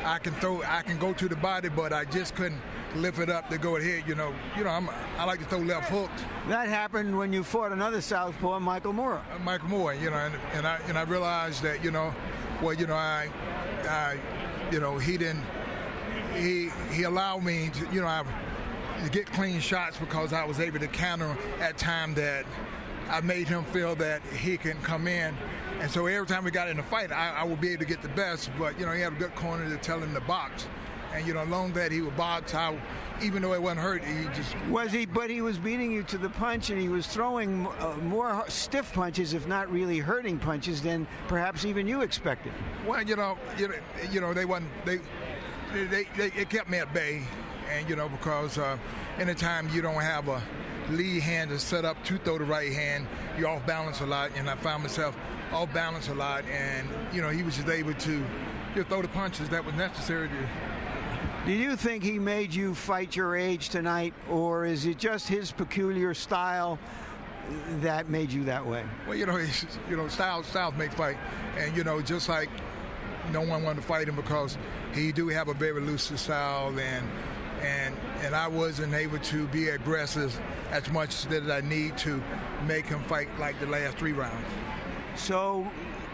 Speaker 16: I can go to the body, but I just couldn't lift it up to go ahead. I like to throw left hooks.
Speaker 1: That happened when you fought another southpaw, Michael Moore.
Speaker 16: Michael Moore, and I realized that, he allowed me to, to get clean shots because I was able to counter at time that I made him feel that he can come in. And so every time we got in a fight, I would be able to get the best. But, he had a good corner to tell him to box. And, along that he would box, even though it wasn't hurt, he just...
Speaker 1: But he was beating you to the punch, and he was throwing more stiff punches, if not really hurting punches, than perhaps even you expected.
Speaker 16: Well, they wasn't... It kept me at bay. And, because anytime you don't have a lead hand to set up to throw the right hand, you're off balance a lot. And I found myself off balance a lot. And, he was just able to throw the punches that was necessary to...
Speaker 1: Do you think he made you fight your age tonight, or is it just his peculiar style that made you that way?
Speaker 16: Well, styles make fight. And, just like no one wanted to fight him because he do have a very loose style, and I wasn't able to be aggressive as much as I need to make him fight like the last 3 rounds.
Speaker 1: So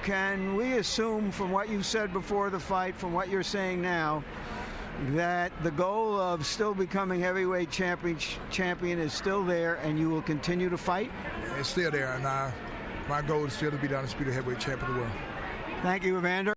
Speaker 1: can we assume from what you said before the fight, from what you're saying now, that the goal of still becoming heavyweight champion is still there and you will continue to fight?
Speaker 16: It's still there, and my goal is still to be the undisputed heavyweight champion of the world.
Speaker 1: Thank you, Evander.